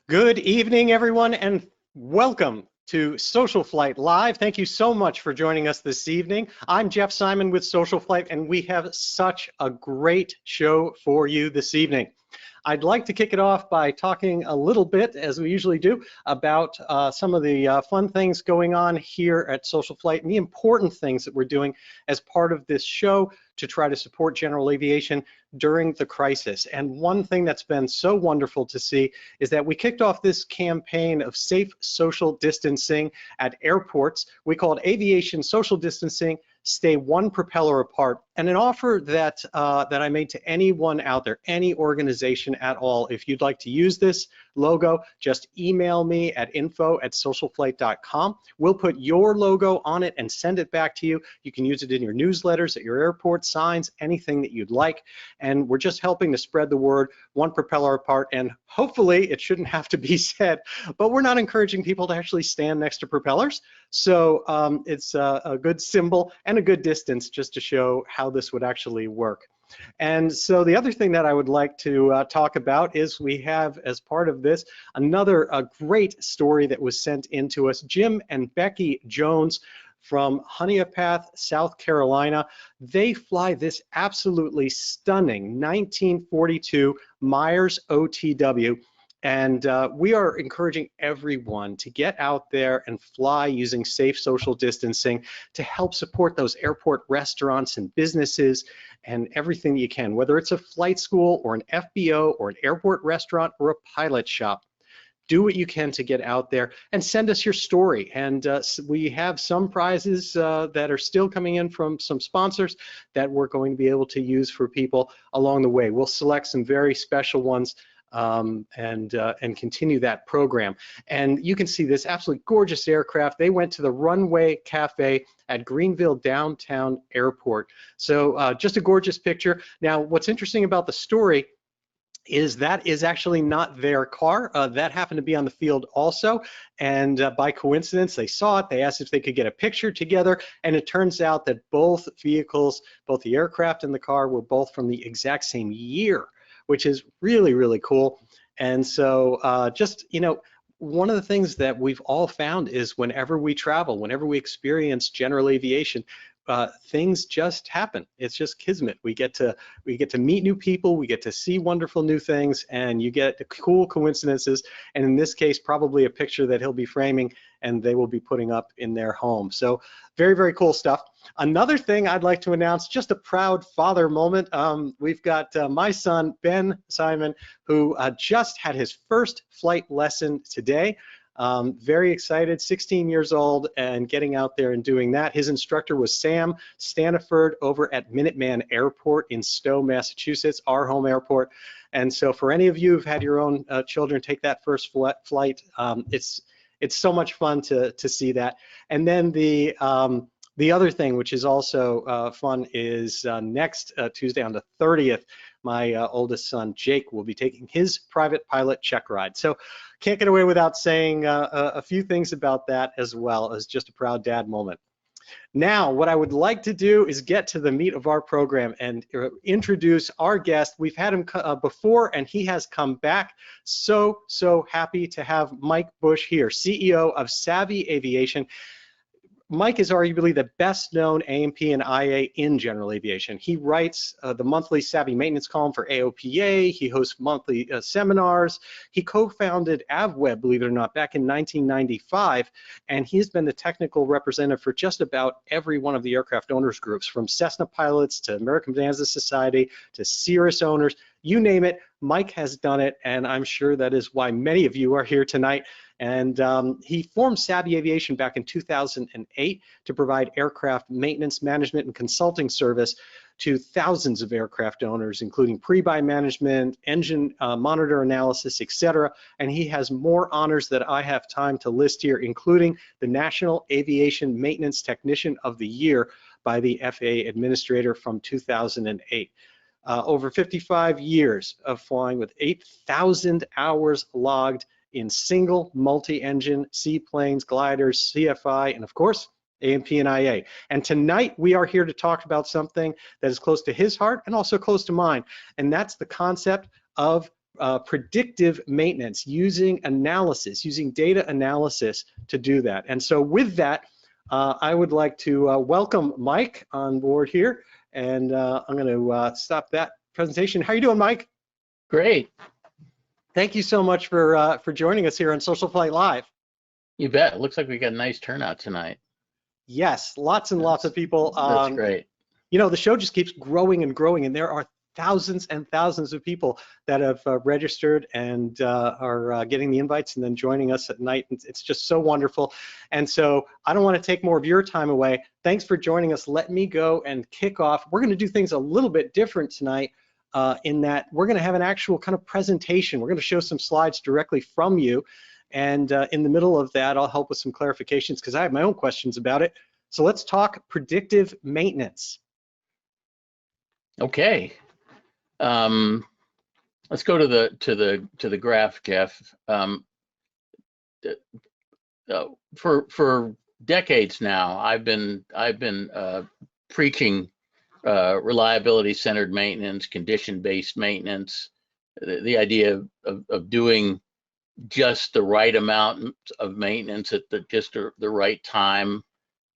Good evening, everyone, and welcome to SocialFlight Live. Thank you so much for joining us this evening. I'm Jeff Simon with SocialFlight, and we have such a great show for you this evening. I'd like to kick it off by talking a little bit, as we usually do, about some of the fun things going on here at SocialFlight and the important things that we're doing as part of this show to try to support General Aviation during the crisis. And one thing that's been so wonderful to see is that we kicked off this campaign of safe social distancing at airports. We call it Aviation Social Distancing, Stay One Propeller Apart, and an offer that that I made to anyone out there, any organization at all. If you'd like to use this logo, just email me at info@socialflight.com. We'll put your logo on it and send it back to you. You can use it in your newsletters, at your airport signs, anything that you'd like. And we're just helping to spread the word, one propeller apart. And hopefully it shouldn't have to be said, but we're not encouraging people to actually stand next to propellers. So it's a good symbol and a good distance just to show how this would actually work. And so the other thing that I would like to talk about is we have, as part of this, another great story that was sent in to us. Jim and Becky Jones from Honeypath, South Carolina. They fly this absolutely stunning 1942 Myers OTW. And we are encouraging everyone to get out there and fly using safe social distancing to help support those airport restaurants and businesses and everything that you can, whether it's a flight school or an FBO or an airport restaurant or a pilot shop. Do what you can to get out there and send us your story. And we have some prizes that are still coming in from some sponsors that we're going to be able to use for people along the way. We'll select some very special ones and continue that program. And you can see this absolutely gorgeous aircraft. They went to the Runway Cafe at Greenville Downtown Airport. So just a gorgeous picture. Now, what's interesting about the story is that is actually not their car. That happened to be on the field also, and by coincidence they saw it. They asked if they could get a picture together, and it turns out that both vehicles, both the aircraft and the car, were both from the exact same year, which is really, really cool. And so just, you know, one of the things that we've all found is whenever we travel, whenever we experience general aviation, things just happen. It's just kismet. We get to meet new people, we get to see wonderful new things, and you get cool coincidences. And in this case, probably a picture that he'll be framing and they will be putting up in their home. So very, very cool stuff. Another thing I'd like to announce, just a proud father moment. We've got my son, Ben Simon, who just had his first flight lesson today. Very excited, 16 years old, and getting out there and doing that. His instructor was Sam Staniford over at Minuteman Airport in Stowe, Massachusetts, our home airport. And so for any of you who've had your own children take that first flight, it's so much fun to see that. And then the other thing, which is also fun, is next Tuesday on the 30th, my oldest son, Jake, will be taking his private pilot check ride. So can't get away without saying a few things about that, as well as just a proud dad moment. Now, what I would like to do is get to the meat of our program and introduce our guest. We've had him before, and he has come back. So happy to have Mike Busch here, CEO of Savvy Aviation. Mike is arguably the best known A&P and IA in general aviation. He writes the monthly Savvy Maintenance column for AOPA. He hosts monthly seminars. He co-founded AvWeb, believe it or not, back in 1995, and he's been the technical representative for just about every one of the aircraft owners groups, from Cessna pilots to American Bonanza Society to Cirrus owners. You name it, Mike has done it, and I'm sure that is why many of you are here tonight. And he formed Savvy Aviation back in 2008 to provide aircraft maintenance, management, and consulting service to thousands of aircraft owners, including pre-buy management, engine monitor analysis, etc. And he has more honors that I have time to list here, including the National Aviation Maintenance Technician of the Year by the FAA Administrator from 2008. Over 55 years of flying with 8,000 hours logged in single multi-engine seaplanes, gliders, CFI, and of course, A&P and IA. And tonight we are here to talk about something that is close to his heart and also close to mine, and that's the concept of predictive maintenance, using analysis, using data analysis to do that. And so with that, I would like to welcome Mike on board here, and I'm going to stop that presentation. How are you doing, Mike? Great. Thank you so much for joining us here on SocialFlight Live. You bet. It looks like we got a nice turnout tonight. Yes, lots and lots of people. That's great. You know, the show just keeps growing and growing, and there are thousands and thousands of people that have registered and are getting the invites and then joining us at night. It's just so wonderful. And so I don't want to take more of your time away. Thanks for joining us. Let me go and kick off. We're going to do things a little bit different tonight in that we're going to have an actual kind of presentation. We're going to show some slides directly from you. And in the middle of that, I'll help with some clarifications because I have my own questions about it. So let's talk predictive maintenance. Okay. Let's go to the graph, Jeff. For decades now, I've been preaching reliability-centered maintenance, condition-based maintenance, the idea of doing just the right amount of maintenance at the right time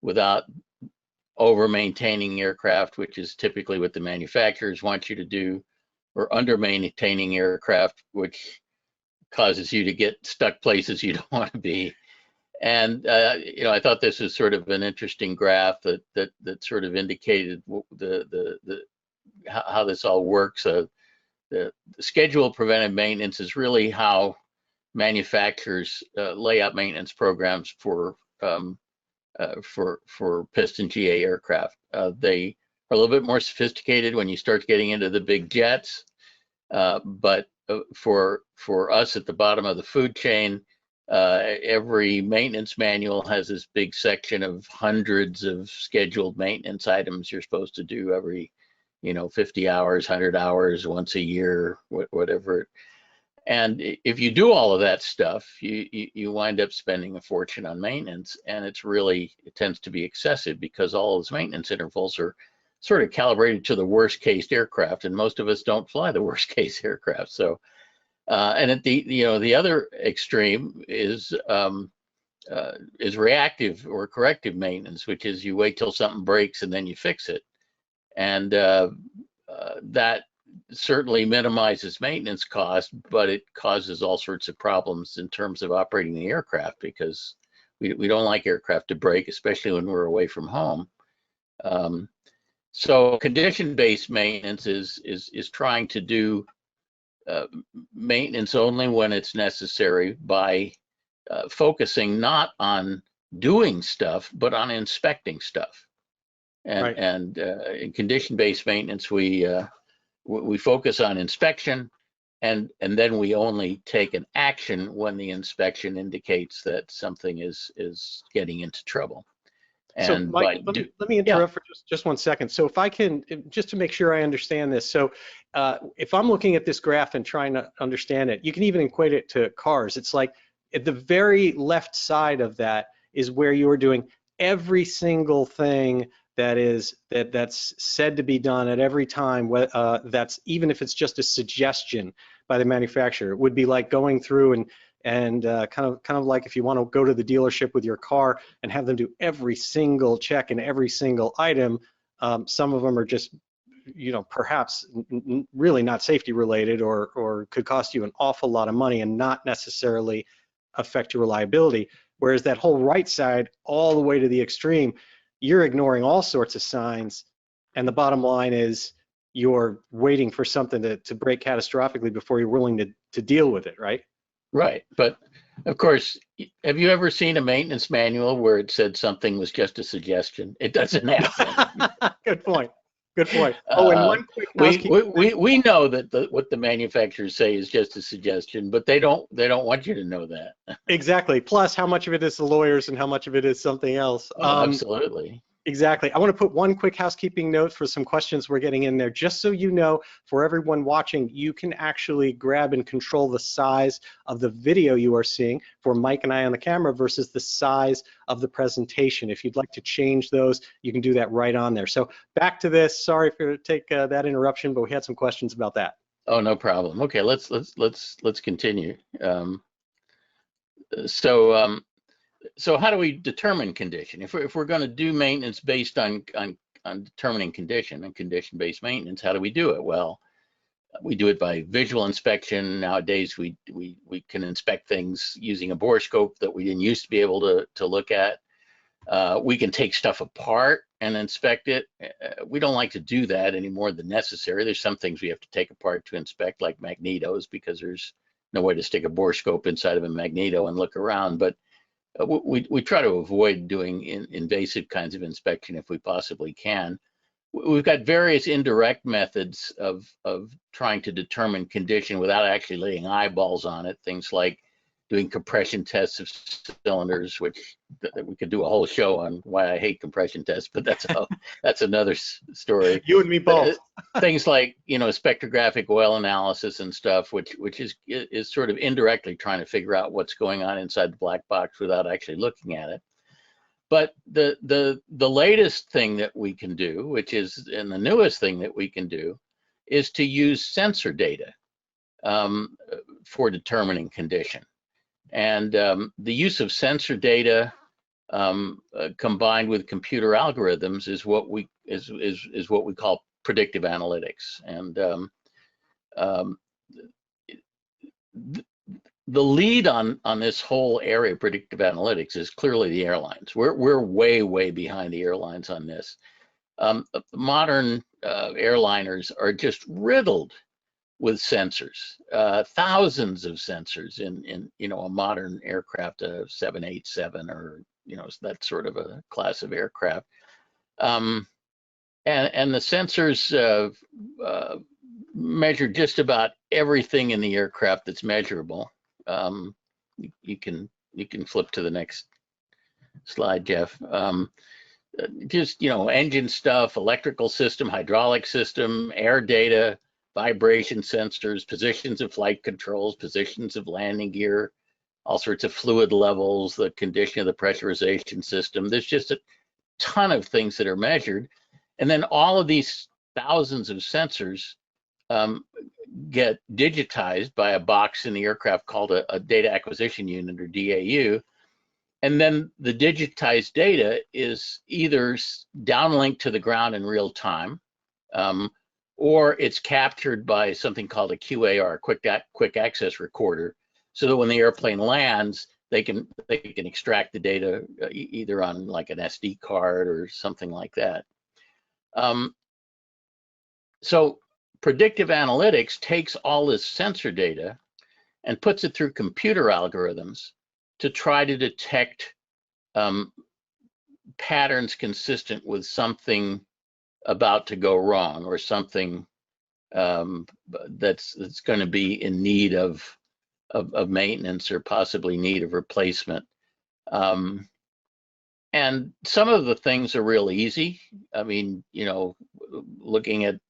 without over maintaining aircraft, which is typically what the manufacturers want you to do, or under maintaining aircraft, which causes you to get stuck places you don't want to be. And you know, I thought this was sort of an interesting graph that sort of indicated how this all works. The scheduled preventive maintenance is really how manufacturers lay out maintenance programs for piston GA aircraft. They are a little bit more sophisticated when you start getting into the big jets, but for us at the bottom of the food chain, every maintenance manual has this big section of hundreds of scheduled maintenance items you're supposed to do every, 50 hours, 100 hours, once a year, whatever. And if you do all of that stuff, you wind up spending a fortune on maintenance, and it tends to be excessive because all those maintenance intervals are sort of calibrated to the worst case aircraft, and most of us don't fly the worst case aircraft. So, and at the other extreme is reactive or corrective maintenance, which is you wait till something breaks and then you fix it, and that certainly minimizes maintenance costs, but it causes all sorts of problems in terms of operating the aircraft because we don't like aircraft to break, especially when we're away from home. So condition-based maintenance is trying to do maintenance only when it's necessary by focusing not on doing stuff, but on inspecting stuff. And, right. And in condition-based maintenance, we focus on inspection, and then we only take an action when the inspection indicates that something is getting into trouble. So And Mike, let me interrupt for just 1 second. So if I can, just to make sure I understand this. So if I'm looking at this graph and trying to understand it, you can even equate it to cars. It's like at the very left side of that is where you're doing every single thing that's said to be done at every time. That's even if it's just a suggestion by the manufacturer. It would be like going through and kind of like if you want to go to the dealership with your car and have them do every single check and every single item. Some of them are just, perhaps really not safety related or could cost you an awful lot of money and not necessarily affect your reliability. Whereas that whole right side, all the way to the extreme, you're ignoring all sorts of signs, and the bottom line is you're waiting for something to break catastrophically before you're willing to deal with it, right? Right, but of course, have you ever seen a maintenance manual where it said something was just a suggestion? It doesn't happen. Good point. Good point. Oh, and one quick housekeeping. We know that what the manufacturers say is just a suggestion, but they don't want you to know that. Exactly. Plus, how much of it is the lawyers and how much of it is something else? Oh, absolutely. Exactly. I want to put one quick housekeeping note for some questions we're getting in there. Just so you know, for everyone watching, you can actually grab and control the size of the video you are seeing for Mike and I on the camera versus the size of the presentation. If you'd like to change those, you can do that right on there. So back to this. Sorry for take that interruption, but we had some questions about that. Oh, no problem. Okay, let's continue. So so how do we determine condition? If we're going to do maintenance based on determining condition and condition-based maintenance, how do we do it? Well, we do it by visual inspection. Nowadays, we can inspect things using a borescope that we didn't used to be able to look at. We can take stuff apart and inspect it. We don't like to do that any more than necessary. There's some things we have to take apart to inspect, like magnetos, because there's no way to stick a borescope inside of a magneto and look around. But we try to avoid doing invasive kinds of inspection if we possibly can. We've got various indirect methods of trying to determine condition without actually laying eyeballs on it. Things like doing compression tests of cylinders, which we could do a whole show on why I hate compression tests, but that's another story. You and me both. Things like, spectrographic oil analysis and stuff, which is sort of indirectly trying to figure out what's going on inside the black box without actually looking at it. But the latest thing that we can do, which is, and the newest thing that we can do, is to use sensor data for determining condition. And the use of sensor data combined with computer algorithms is what we call predictive analytics. And the lead on this whole area of predictive analytics is clearly the airlines. We're way behind the airlines on this. Modern airliners are just riddled with sensors, thousands of sensors in a modern aircraft, a 787 or that sort of a class of aircraft. And the sensors measure just about everything in the aircraft that's measurable. You can flip to the next slide, Jeff. Just engine stuff, electrical system, hydraulic system, air data, vibration sensors, positions of flight controls, positions of landing gear, all sorts of fluid levels, the condition of the pressurization system. There's just a ton of things that are measured. And then all of these thousands of sensors get digitized by a box in the aircraft called a data acquisition unit, or DAU. And then the digitized data is either downlinked to the ground in real time, or it's captured by something called a QAR, quick access recorder, so that when the airplane lands, they can extract the data either on like an SD card or something like that. So predictive analytics takes all this sensor data and puts it through computer algorithms to try to detect patterns consistent with something about to go wrong, or something that's going to be in need of maintenance, or possibly need of replacement. And some of the things are real easy. I mean, looking at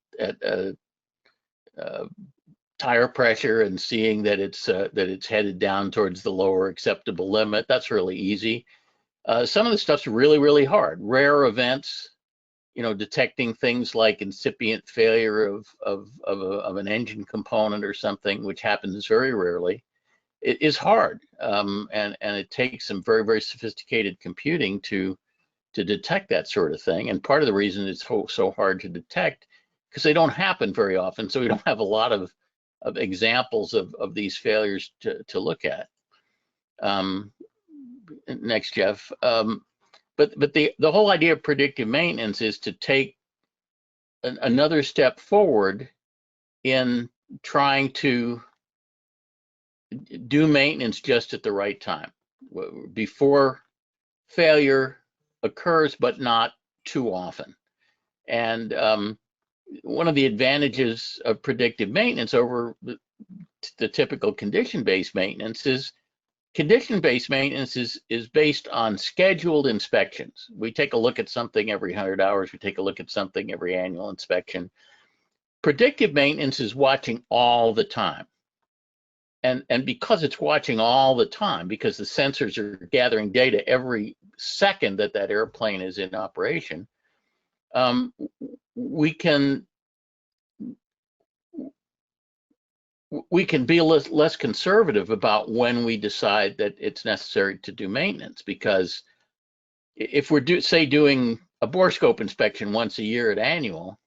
tire pressure and seeing that it's headed down towards the lower acceptable limit, that's really easy. Some of the stuff's really hard. Rare events, detecting things like incipient failure of an engine component or something, which happens very rarely, it is hard. And it takes some very sophisticated computing to detect that sort of thing. And part of the reason it's so hard to detect, because they don't happen very often, so we don't have a lot of examples of these failures to look at. Next, Jeff. But the whole idea of predictive maintenance is to take another step forward in trying to do maintenance just at the right time, before failure occurs, but not too often. And one of the advantages of predictive maintenance over the typical condition-based maintenance is condition-based maintenance is based on scheduled inspections. We take a look at something every 100 hours. We take a look at something every annual inspection. Predictive maintenance is watching all the time. And because it's watching all the time, because the sensors are gathering data every second that airplane is in operation, we can we can be less conservative about when we decide that it's necessary to do maintenance, because if we're doing a bore scope inspection once a year at annual,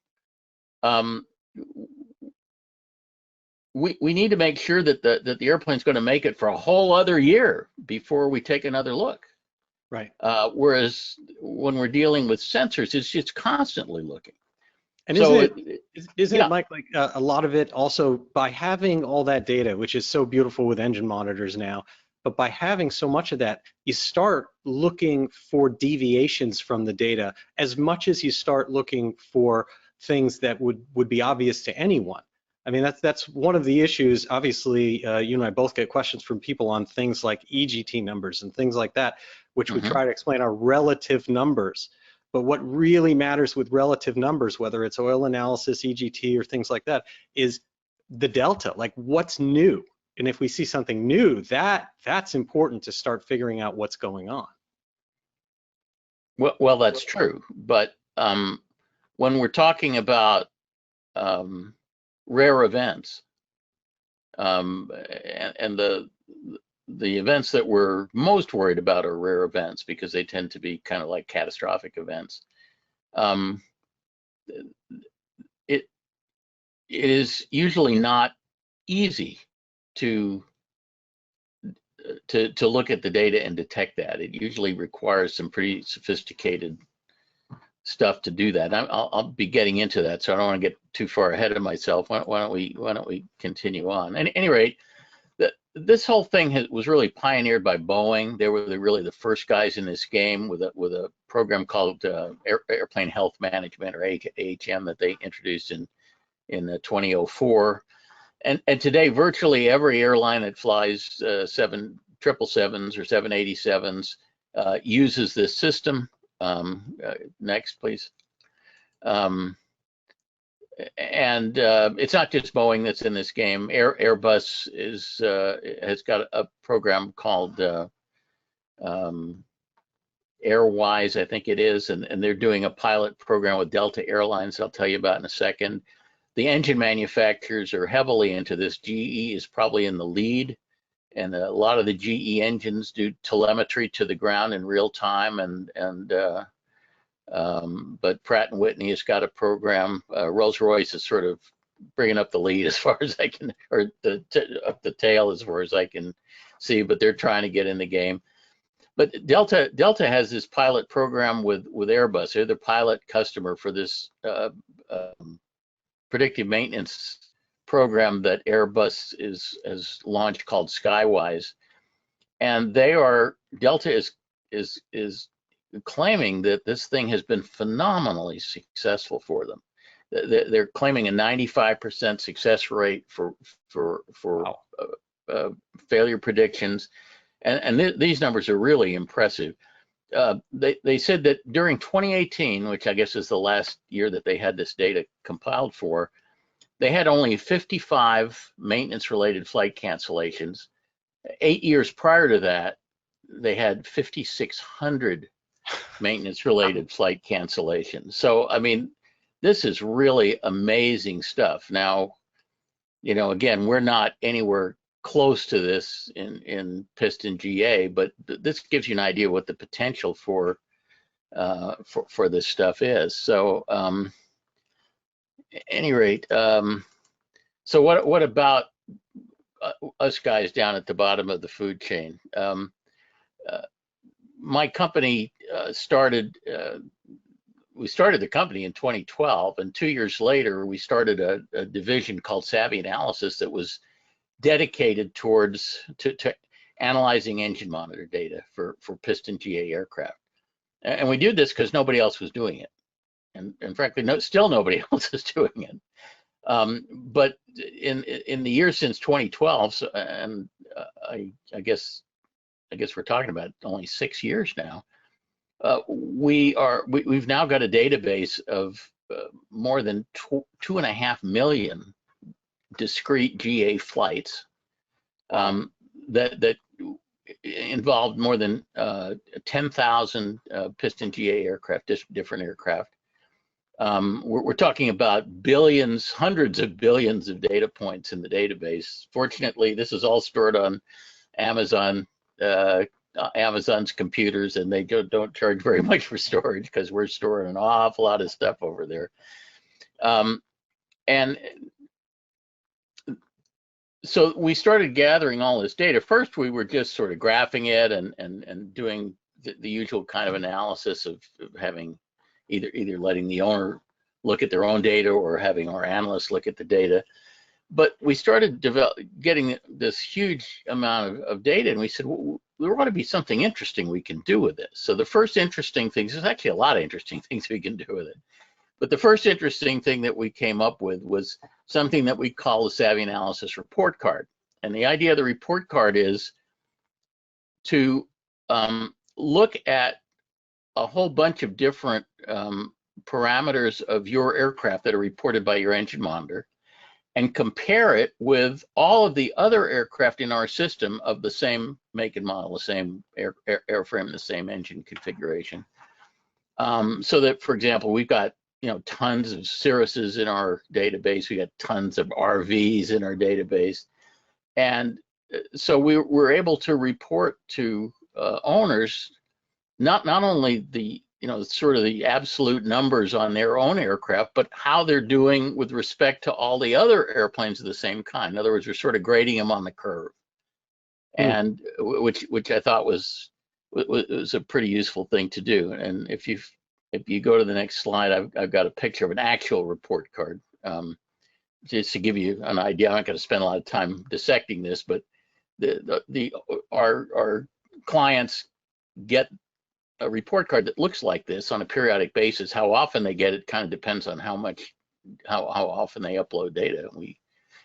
we need to make sure that the airplane's going to make it for a whole other year before we take another look. Right. Whereas when we're dealing with sensors, it's just constantly looking. And So isn't it, Mike, like a lot of it also by having all that data, which is so beautiful with engine monitors now, but by having so much of that, you start looking for deviations from the data as much as you start looking for things that would be obvious to anyone. I mean, that's one of the issues. Obviously, you and I both get questions from people on things like EGT numbers and things like that, which we try to explain are relative numbers. But what really matters with relative numbers, whether it's oil analysis, EGT, or things like that, is the delta, like what's new. And if we see something new, that's important to start figuring out what's going on. Well, that's true. But when we're talking about rare events, and the events that we're most worried about are rare events, because they tend to be kind of like catastrophic events. It is usually not easy to look at the data and detect that. It usually requires some pretty sophisticated stuff to do that. I'll be getting into that, so I don't want to get too far ahead of myself. Why don't we continue on? At any rate, this whole thing was really pioneered by Boeing. They were really the first guys in this game with a program called Airplane Health Management, or AHM, that they introduced in 2004. And today, virtually every airline that flies 777s or 787s uses this system. Next, please. And it's not just Boeing that's in this game. Airbus has got a program called Airwise, I think it is, and they're doing a pilot program with Delta Airlines I'll tell you about in a second. The engine manufacturers are heavily into this. GE is probably in the lead, and a lot of the GE engines do telemetry to the ground in real time, but Pratt & Whitney has got a program. Rolls-Royce is sort of bringing up the lead as far as I can, or up the tail as far as I can see, but they're trying to get in the game. But Delta has this pilot program with Airbus. They're the pilot customer for this predictive maintenance program that Airbus has launched, called Skywise. And Delta is claiming that this thing has been phenomenally successful for them. They're claiming a 95% success rate for Wow. failure predictions, and these numbers are really impressive. They said that during 2018, which I guess is the last year that they had this data compiled for, they had only 55 maintenance-related flight cancellations. 8 years prior to that, they had 5,600 maintenance-related flight cancellations. So, I mean, this is really amazing stuff. Now, again, we're not anywhere close to this in piston GA, but this gives you an idea what the potential for this stuff is. So, at any rate, so what about us guys down at the bottom of the food chain? My company we started the company in 2012, and 2 years later, we started a division called Savvy Analysis that was dedicated towards to analyzing engine monitor data for piston GA aircraft. And we did this because nobody else was doing it. And frankly, still nobody else is doing it. But in the years since 2012, and I guess we're talking about only 6 years now, we've now got a database of more than 2.5 million discrete GA flights that involved more than 10,000 piston GA aircraft, different aircraft. We're talking about billions, hundreds of billions of data points in the database. Fortunately, this is all stored on Amazon, Amazon's computers, and they don't charge very much for storage because we're storing an awful lot of stuff over there. And so we started gathering all this data. First, we were just sort of graphing it and doing the usual kind of analysis of having either letting the owner look at their own data or having our analysts look at the data. But we started getting this huge amount of data, and we said, well, there ought to be something interesting we can do with this. So the first interesting things, there's actually a lot of interesting things we can do with it. But the first interesting thing that we came up with was something that we call the Savvy Analysis Report Card. And the idea of the report card is to look at a whole bunch of different parameters of your aircraft that are reported by your engine monitor and compare it with all of the other aircraft in our system of the same make and model, the same airframe, the same engine configuration. So that, for example, we've got tons of Cirruses in our database. We got tons of RVs in our database, and so we're able to report to owners not only the sort of the absolute numbers on their own aircraft, but how they're doing with respect to all the other airplanes of the same kind. In other words, we're sort of grading them on the curve, and which I thought was a pretty useful thing to do. And if you go to the next slide, I've got a picture of an actual report card, just to give you an idea. I'm not going to spend a lot of time dissecting this, but our clients get a report card that looks like this on a periodic basis. How often they get it kind of depends on how often they upload data. We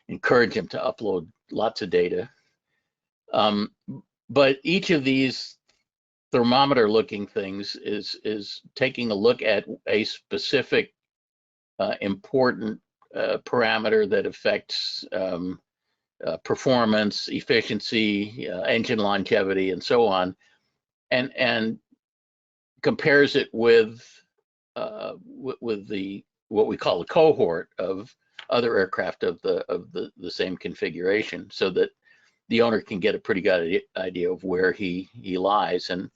encourage them to upload lots of data. But each of these thermometer looking things is taking a look at a specific important parameter that affects performance, efficiency, engine longevity, and so on, and compares it with the what we call a cohort of other aircraft of the same configuration, so that the owner can get a pretty good idea of where he lies. And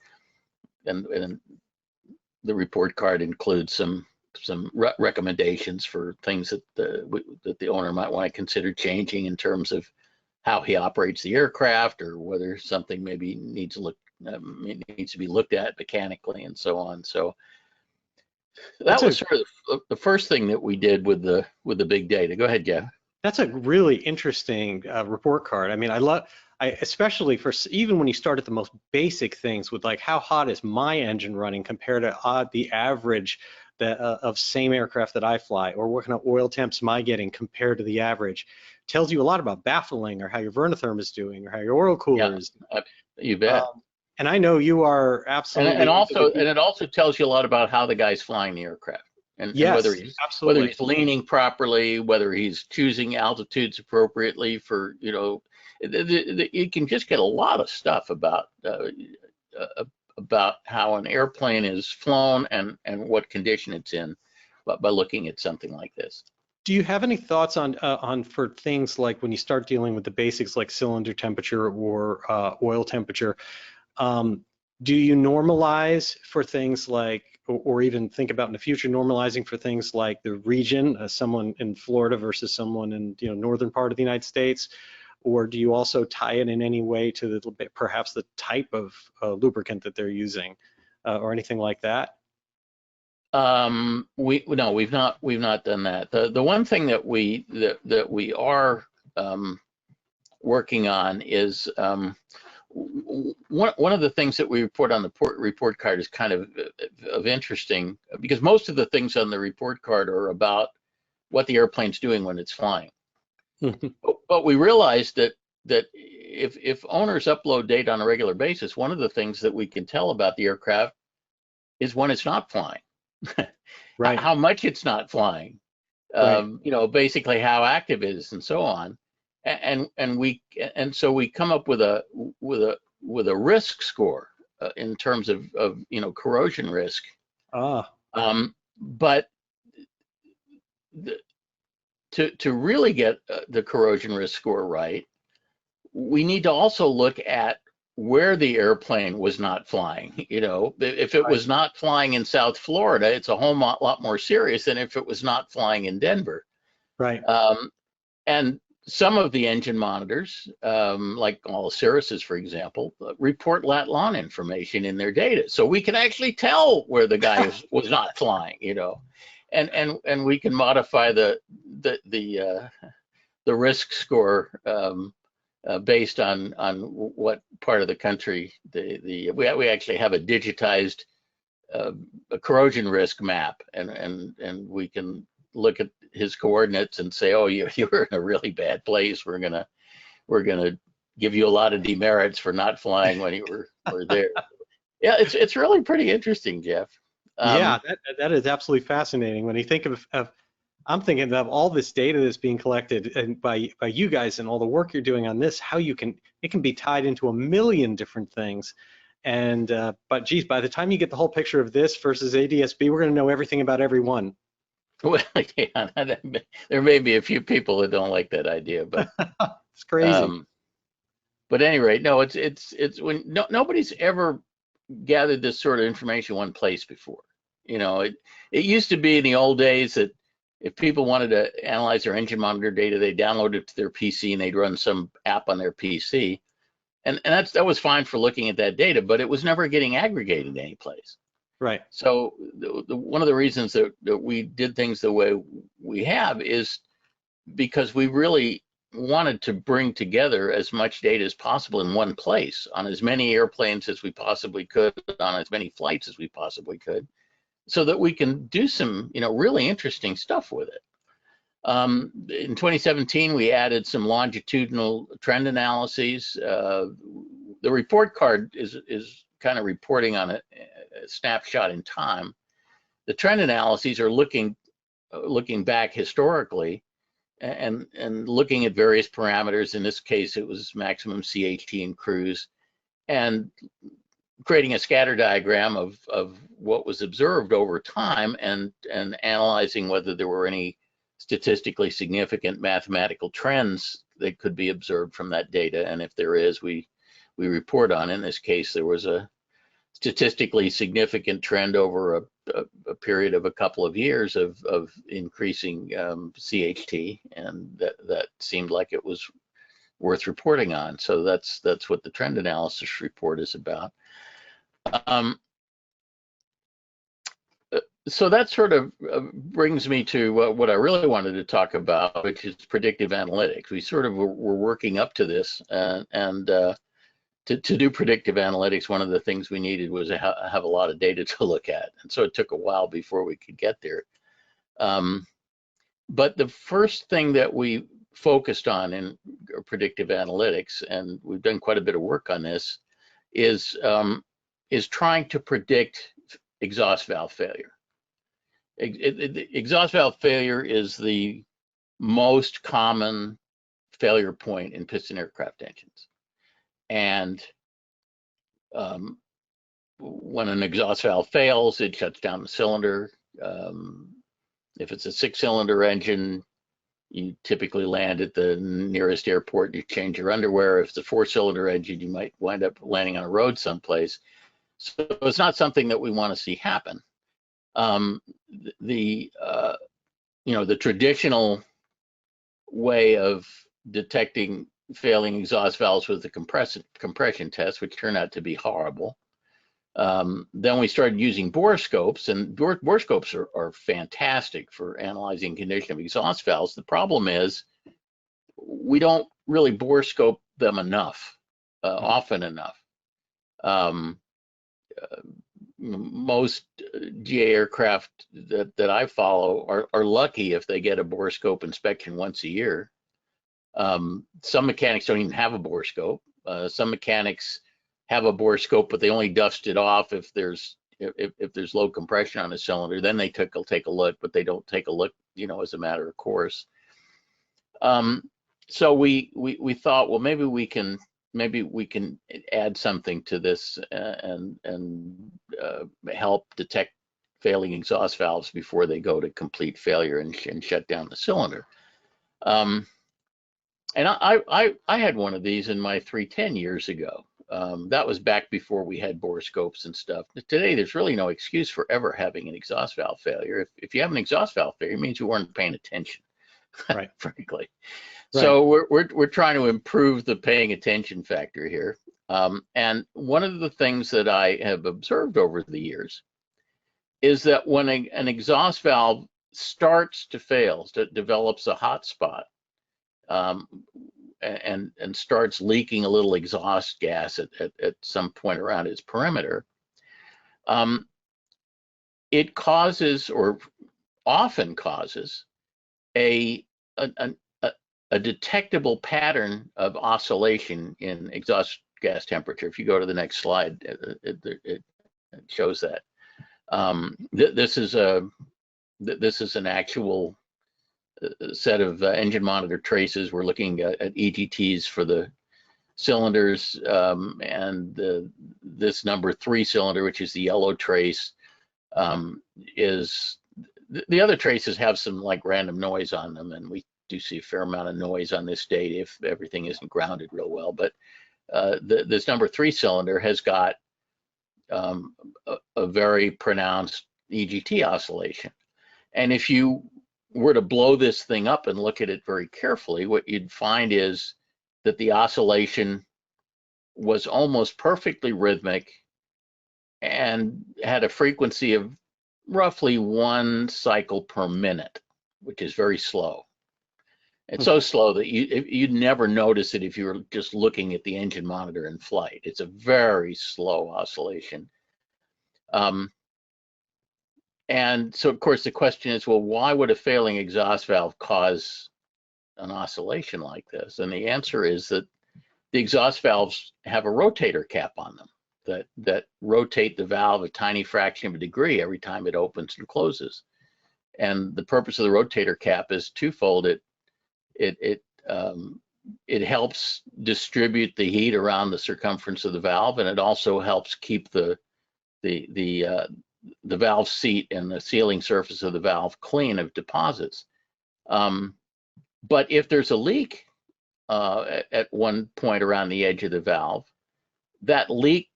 the report card includes some recommendations for things that the owner might want to consider changing in terms of how he operates the aircraft, or whether something maybe needs to be looked at mechanically, and so on. So that was sort of the first thing that we did with the big data. Go ahead, Jeff. That's a really interesting report card. I mean, especially for even when you start at the most basic things with like how hot is my engine running compared to the average of same aircraft that I fly, or what kind of oil temps am I getting compared to the average, tells you a lot about baffling, or how your vernotherm is doing, or how your oil cooler is doing. You bet. And I know you are absolutely. And it also tells you a lot about how the guy's flying the aircraft. And whether he's leaning properly, whether he's choosing altitudes appropriately for, you can just get a lot of stuff about how an airplane is flown and what condition it's in by looking at something like this. Do you have any thoughts on for things like when you start dealing with the basics like cylinder temperature or oil temperature? Do you normalize for things like, or even think about in the future normalizing for things like the region, someone in Florida versus someone in northern part of the United States, or do you also tie it in any way to perhaps the type of lubricant that they're using, or anything like that? We've not done that. The one thing that we are working on is one of the things that we report on the report card is kind of interesting, because most of the things on the report card are about what the airplane's doing when it's flying. But we realized that if owners upload data on a regular basis, one of the things that we can tell about the aircraft is when it's not flying, right? How much it's not flying, right. Basically how active it is, and so on. And so we come up with a risk score in terms of corrosion risk. But to really get the corrosion risk score right, we need to also look at where the airplane was not flying. You know, if it Right. was not flying in South Florida, it's a whole lot more serious than if it was not flying in Denver. Right. And some of the engine monitors, like all Cirrus's, for example, report lat long information in their data, so we can actually tell where the guy was not flying. You know, and we can modify the risk score based on what part of the country we actually have a digitized a corrosion risk map, and we can look at his coordinates and say, oh, you're in a really bad place. We're gonna give you a lot of demerits for not flying when you were there. Yeah, it's really pretty interesting, Jeff. Yeah, that is absolutely fascinating. When you think of I'm thinking of all this data that's being collected and by you guys and all the work you're doing on this, how it can be tied into a million different things. And but geez, by the time you get the whole picture of this versus ADSB, we're going to know everything about everyone. Well, yeah, there may be a few people that don't like that idea, but It's crazy. um, at any rate, no, it's when nobody's ever gathered this sort of information in one place before. You know, it used to be in the old days that if people wanted to analyze their engine monitor data, they download it to their PC and they'd run some app on their PC, and that was fine for looking at that data, but it was never getting aggregated any place. Right. So one of the reasons that we did things the way we have is because we really wanted to bring together as much data as possible in one place on as many airplanes as we possibly could, on as many flights as we possibly could, so that we can do some, really interesting stuff with it. In 2017, we added some longitudinal trend analyses. The report card is kind of reporting on a snapshot in time. The trend analyses are looking back historically and looking at various parameters. In this case, it was maximum CHT and cruise, and creating a scatter diagram of what was observed over time, and analyzing whether there were any statistically significant mathematical trends that could be observed from that data. And if there is, we report on. In this case, there was a statistically significant trend over a period of a couple of years of increasing CHT, and that seemed like it was worth reporting on. So that's what the trend analysis report is about. So that sort of brings me to what I really wanted to talk about, which is predictive analytics. We sort of were working up to this, and to do predictive analytics, one of the things we needed was to have a lot of data to look at. And so it took a while before we could get there. But the first thing that we focused on in predictive analytics, and we've done quite a bit of work on this, is trying to predict exhaust valve failure. Exhaust valve failure is the most common failure point in piston aircraft engines. And when an exhaust valve fails, it shuts down the cylinder. If it's a 6-cylinder engine, you typically land at the nearest airport, you change your underwear. If it's a 4-cylinder engine, you might wind up landing on a road someplace. So it's not something that we want to see happen. The traditional way of detecting failing exhaust valves was the compression test, which turned out to be horrible. Then we started using borescopes, and borescopes are fantastic for analyzing condition of exhaust valves. The problem is we don't really borescope them enough, often enough. Most GA aircraft that I follow are lucky if they get a borescope inspection once a year. Some mechanics don't even have a borescope. Some mechanics have a borescope, but they only dust it off if there's low compression on a cylinder. Then they will take a look, but they don't take a look, as a matter of course. So we thought, well, maybe we can add something to this and help detect failing exhaust valves before they go to complete failure and shut down the cylinder. And I had one of these in my 310 years ago. That was back before we had borescopes and stuff. Today, there's really no excuse for ever having an exhaust valve failure. If you have an exhaust valve failure, it means you weren't paying attention, right? Frankly. Right. So we're trying to improve the paying attention factor here. And one of the things that I have observed over the years is that when an exhaust valve starts to fail, develops a hot spot, and starts leaking a little exhaust gas at some point around its perimeter, it causes, or often causes, a detectable pattern of oscillation in exhaust gas temperature. If you go to the next slide, it shows that. This is an actual set of engine monitor traces. We're looking at EGTs for the cylinders, and this number 3 cylinder, which is the yellow trace, is the other traces have some like random noise on them, and we do see a fair amount of noise on this data if everything isn't grounded real well. But this number 3 cylinder has got a very pronounced EGT oscillation. And if you were to blow this thing up and look at it very carefully, what you'd find is that the oscillation was almost perfectly rhythmic and had a frequency of roughly 1 cycle per minute, which is very slow. It's so slow that you'd never notice it if you were just looking at the engine monitor in flight. It's a very slow oscillation. And so, of course, the question is, well, why would a failing exhaust valve cause an oscillation like this? And the answer is that the exhaust valves have a rotator cap on them that rotate the valve a tiny fraction of a degree every time it opens and closes. And the purpose of the rotator cap is twofold. It helps distribute the heat around the circumference of the valve, and it also helps keep the valve seat and the sealing surface of the valve clean of deposits. But if there's a leak at one point around the edge of the valve, that leak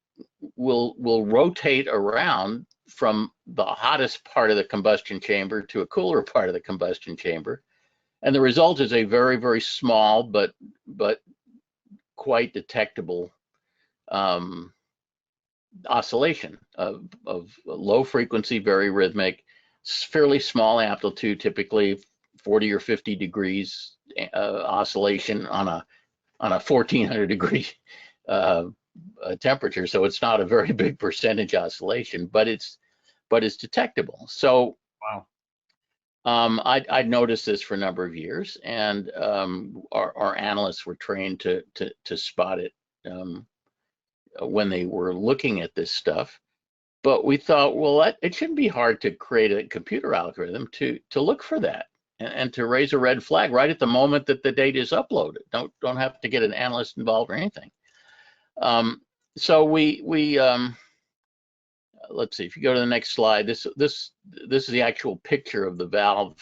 will rotate around from the hottest part of the combustion chamber to a cooler part of the combustion chamber. And the result is a very, very small but quite detectable oscillation of low frequency, very rhythmic, fairly small amplitude, typically 40 or 50 degrees oscillation on a 1400 degree temperature. So it's not a very big percentage oscillation, but it's detectable. So wow. I'd noticed this for a number of years, and our analysts were trained to spot it when they were looking at this stuff. But we thought, well, it shouldn't be hard to create a computer algorithm to look for that and to raise a red flag right at the moment that the data is uploaded. Don't have to get an analyst involved or anything. So we let's see, if you go to the next slide, this is the actual picture of the valve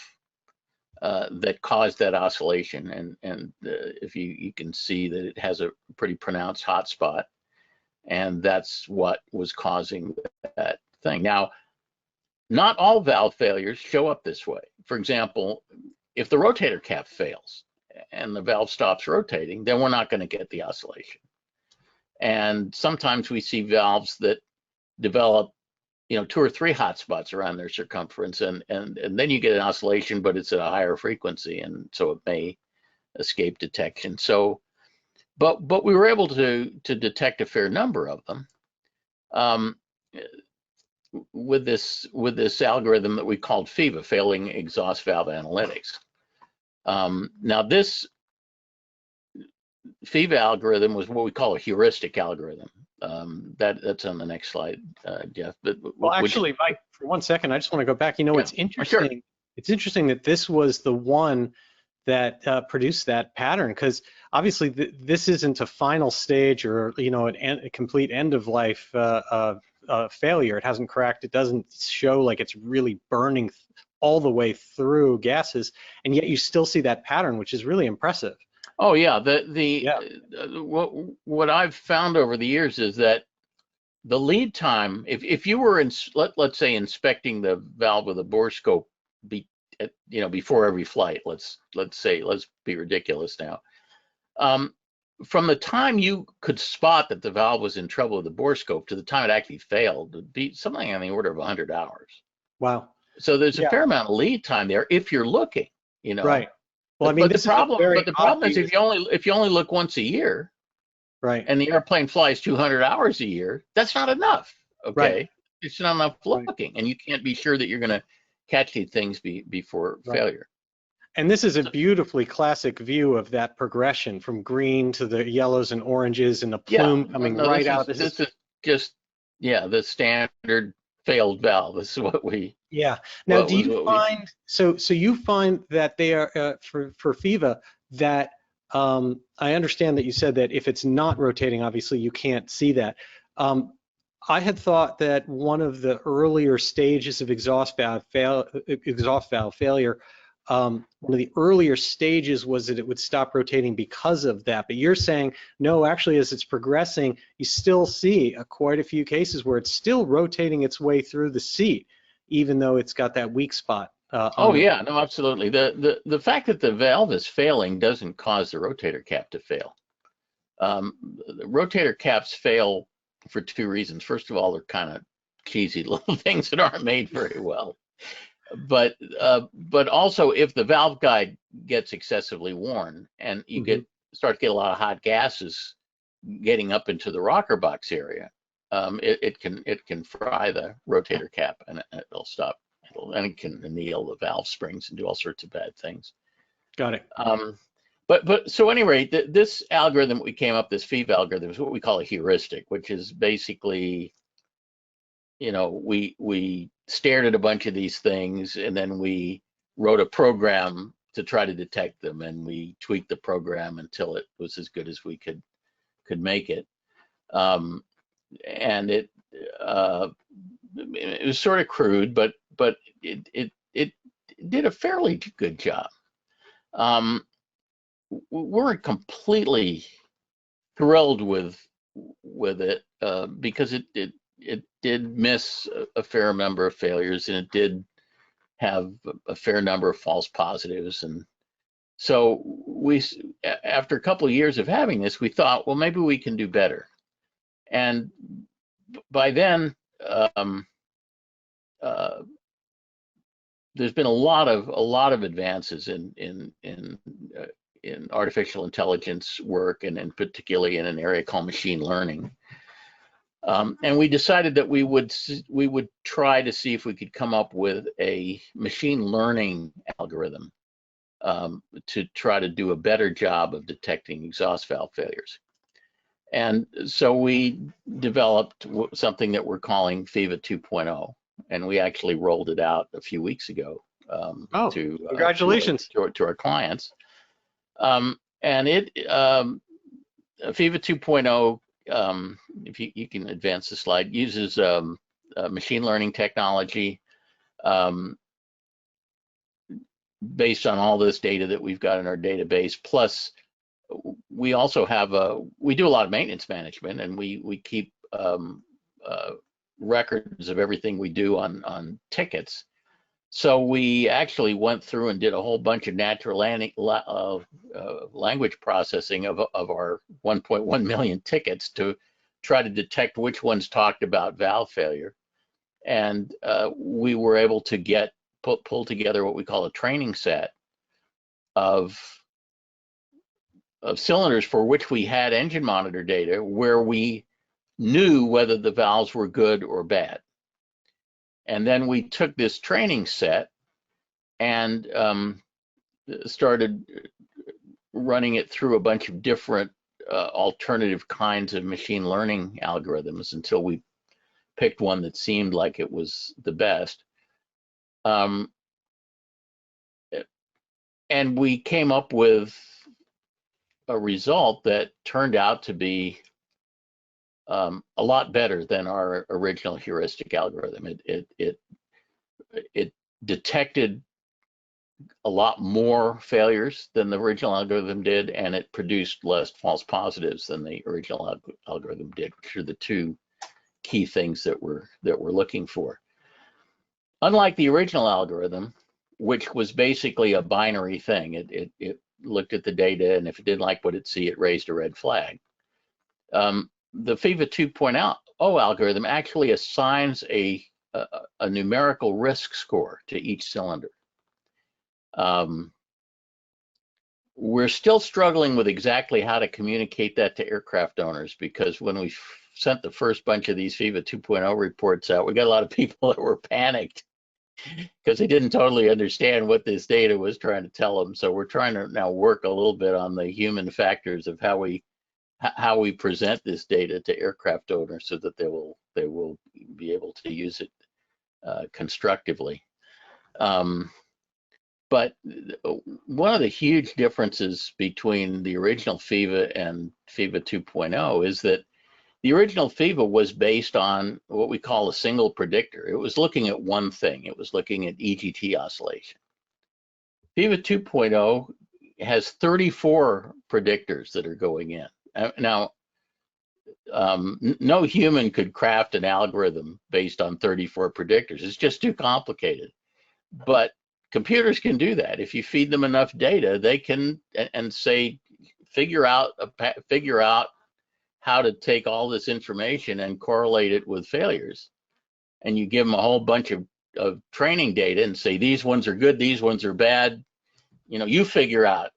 that caused that oscillation, and if you can see that it has a pretty pronounced hot spot, and that's what was causing that thing. Now, not all valve failures show up this way. For example, if the rotator cap fails and the valve stops rotating, then we're not going to get the oscillation. And sometimes we see valves that develop 2 or 3 hot spots around their circumference, and then you get an oscillation, but it's at a higher frequency, and so it may escape detection. So, but we were able to detect a fair number of them with this algorithm that we called FEVA, failing exhaust valve analytics. Now this FEVA algorithm was what we call a heuristic algorithm. That's on the next slide, Jeff. But well, actually, Mike, for 1 second, I just want to go back. It's interesting. Sure. It's interesting that this was the one that produced that pattern, because obviously this isn't a final stage or a complete end of life failure. It hasn't cracked. It doesn't show like it's really burning all the way through gases, and yet you still see that pattern, which is really impressive. Oh yeah, Yeah. what I've found over the years is that the lead time, if you were let's say inspecting the valve with a bore scope, before every flight, let's be ridiculous now. From the time you could spot that the valve was in trouble with the bore scope to the time it actually failed would be something on the order of 100 hours. Wow. So there's a Yeah. fair amount of lead time there if you're looking, Right. Well, I mean, this is a very the problem is if you only look once a year, right. and the airplane flies 200 hours a year, that's not enough. Okay, Right. it's not enough Right. looking, and you can't be sure that you're going to catch these things before Right. failure. And this is a beautifully classic view of that progression from green to the yellows and oranges and the plume coming right out. This is just the standard failed valve. This is what we. Yeah. Now, do you find so you find that they are for FIVA that I understand that you said that if it's not rotating, obviously you can't see that. I had thought that one of the earlier stages of exhaust valve failure, one of the earlier stages was that it would stop rotating because of that. But you're saying no, actually, as it's progressing, you still see quite a few cases where it's still rotating its way through the seat, even though it's got that weak spot. Oh yeah, no, absolutely. The fact that the valve is failing doesn't cause the rotator cap to fail. The rotator caps fail for two reasons. First of all, they're kind of cheesy little things that aren't made very well. But also, if the valve guide gets excessively worn and you start to get a lot of hot gases getting up into the rocker box area, it can fry the rotator cap and it'll stop. And it can anneal the valve springs and do all sorts of bad things. Got it. But so anyway, this algorithm we came up, this FIVA algorithm, is what we call a heuristic, which is basically, we stared at a bunch of these things and then we wrote a program to try to detect them, and we tweaked the program until it was as good as we could make it. And it was sort of crude, but it did a fairly good job. We're completely thrilled with it because it did miss a fair number of failures, and it did have a fair number of false positives. And so after a couple of years of having this, we thought, well, maybe we can do better. And by then, there's been a lot of advances in artificial intelligence work, and particularly in an area called machine learning. And we decided that we would try to see if we could come up with a machine learning algorithm to try to do a better job of detecting exhaust valve failures. And so we developed something that we're calling FIVA 2.0, and we actually rolled it out a few weeks ago to congratulations to our clients. And it FIVA 2.0, if you can advance the slide, uses machine learning technology based on all this data that we've got in our database. Plus, we also have we do a lot of maintenance management, and we keep records of everything we do on tickets. So we actually went through and did a whole bunch of natural language processing of our 1.1 million tickets to try to detect which ones talked about valve failure. And we were able to pull together what we call a training set of cylinders for which we had engine monitor data where we knew whether the valves were good or bad. And then we took this training set and started running it through a bunch of different alternative kinds of machine learning algorithms until we picked one that seemed like it was the best. And we came up with a result that turned out to be a lot better than our original heuristic algorithm. It detected a lot more failures than the original algorithm did, and it produced less false positives than the original algorithm did, which are the two key things that we're looking for. Unlike the original algorithm, which was basically a binary thing, it looked at the data, and if it didn't like what it see, it raised a red flag. The FIVA 2.0 algorithm actually assigns a numerical risk score to each cylinder. We're still struggling with exactly how to communicate that to aircraft owners, because when we sent the first bunch of these FIVA 2.0 reports out, we got a lot of people that were panicked because they didn't totally understand what this data was trying to tell them. So we're trying to now work a little bit on the human factors of how we present this data to aircraft owners so that they will be able to use it constructively. But one of the huge differences between the original FIVA and FIVA 2.0 is that the original FIVA was based on what we call a single predictor. It was looking at one thing. It was looking at EGT oscillation. FIVA 2.0 has 34 predictors that are going in. Now, no human could craft an algorithm based on 34 predictors. It's just too complicated. But computers can do that. If you feed them enough data, they can and say, figure out how to take all this information and correlate it with failures. And you give them a whole bunch of training data and say, these ones are good, these ones are bad. You know, you figure out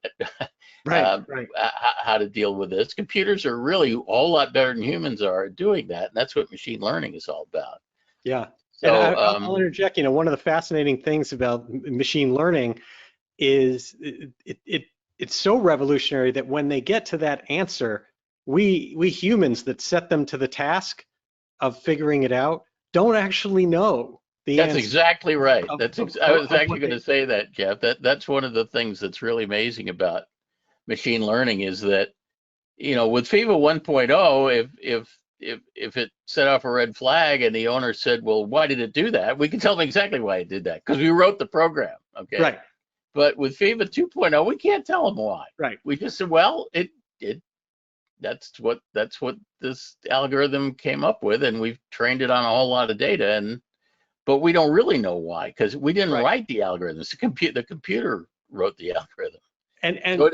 Right. how to deal with this. Computers are really a whole lot better than humans are at doing that. And that's what machine learning is all about. Yeah. So, And I'll interject, you know, one of the fascinating things about machine learning is it's so revolutionary that when they get to that answer, we humans that set them to the task of figuring it out don't actually know the that's answer. exactly right. I was actually going to say that, Jeff. That's one of the things that's really amazing about machine learning is that, you know, with FIVA 1.0, if it set off a red flag and the owner said, well, why did it do that? We can tell them exactly why it did that because we wrote the program. Okay. Right. But with FIVA 2.0, we can't tell them why. Right. We just said, well, that's what this algorithm came up with, and we've trained it on a whole lot of data, but we don't really know why because we didn't write the algorithms. The computer wrote the algorithm. And so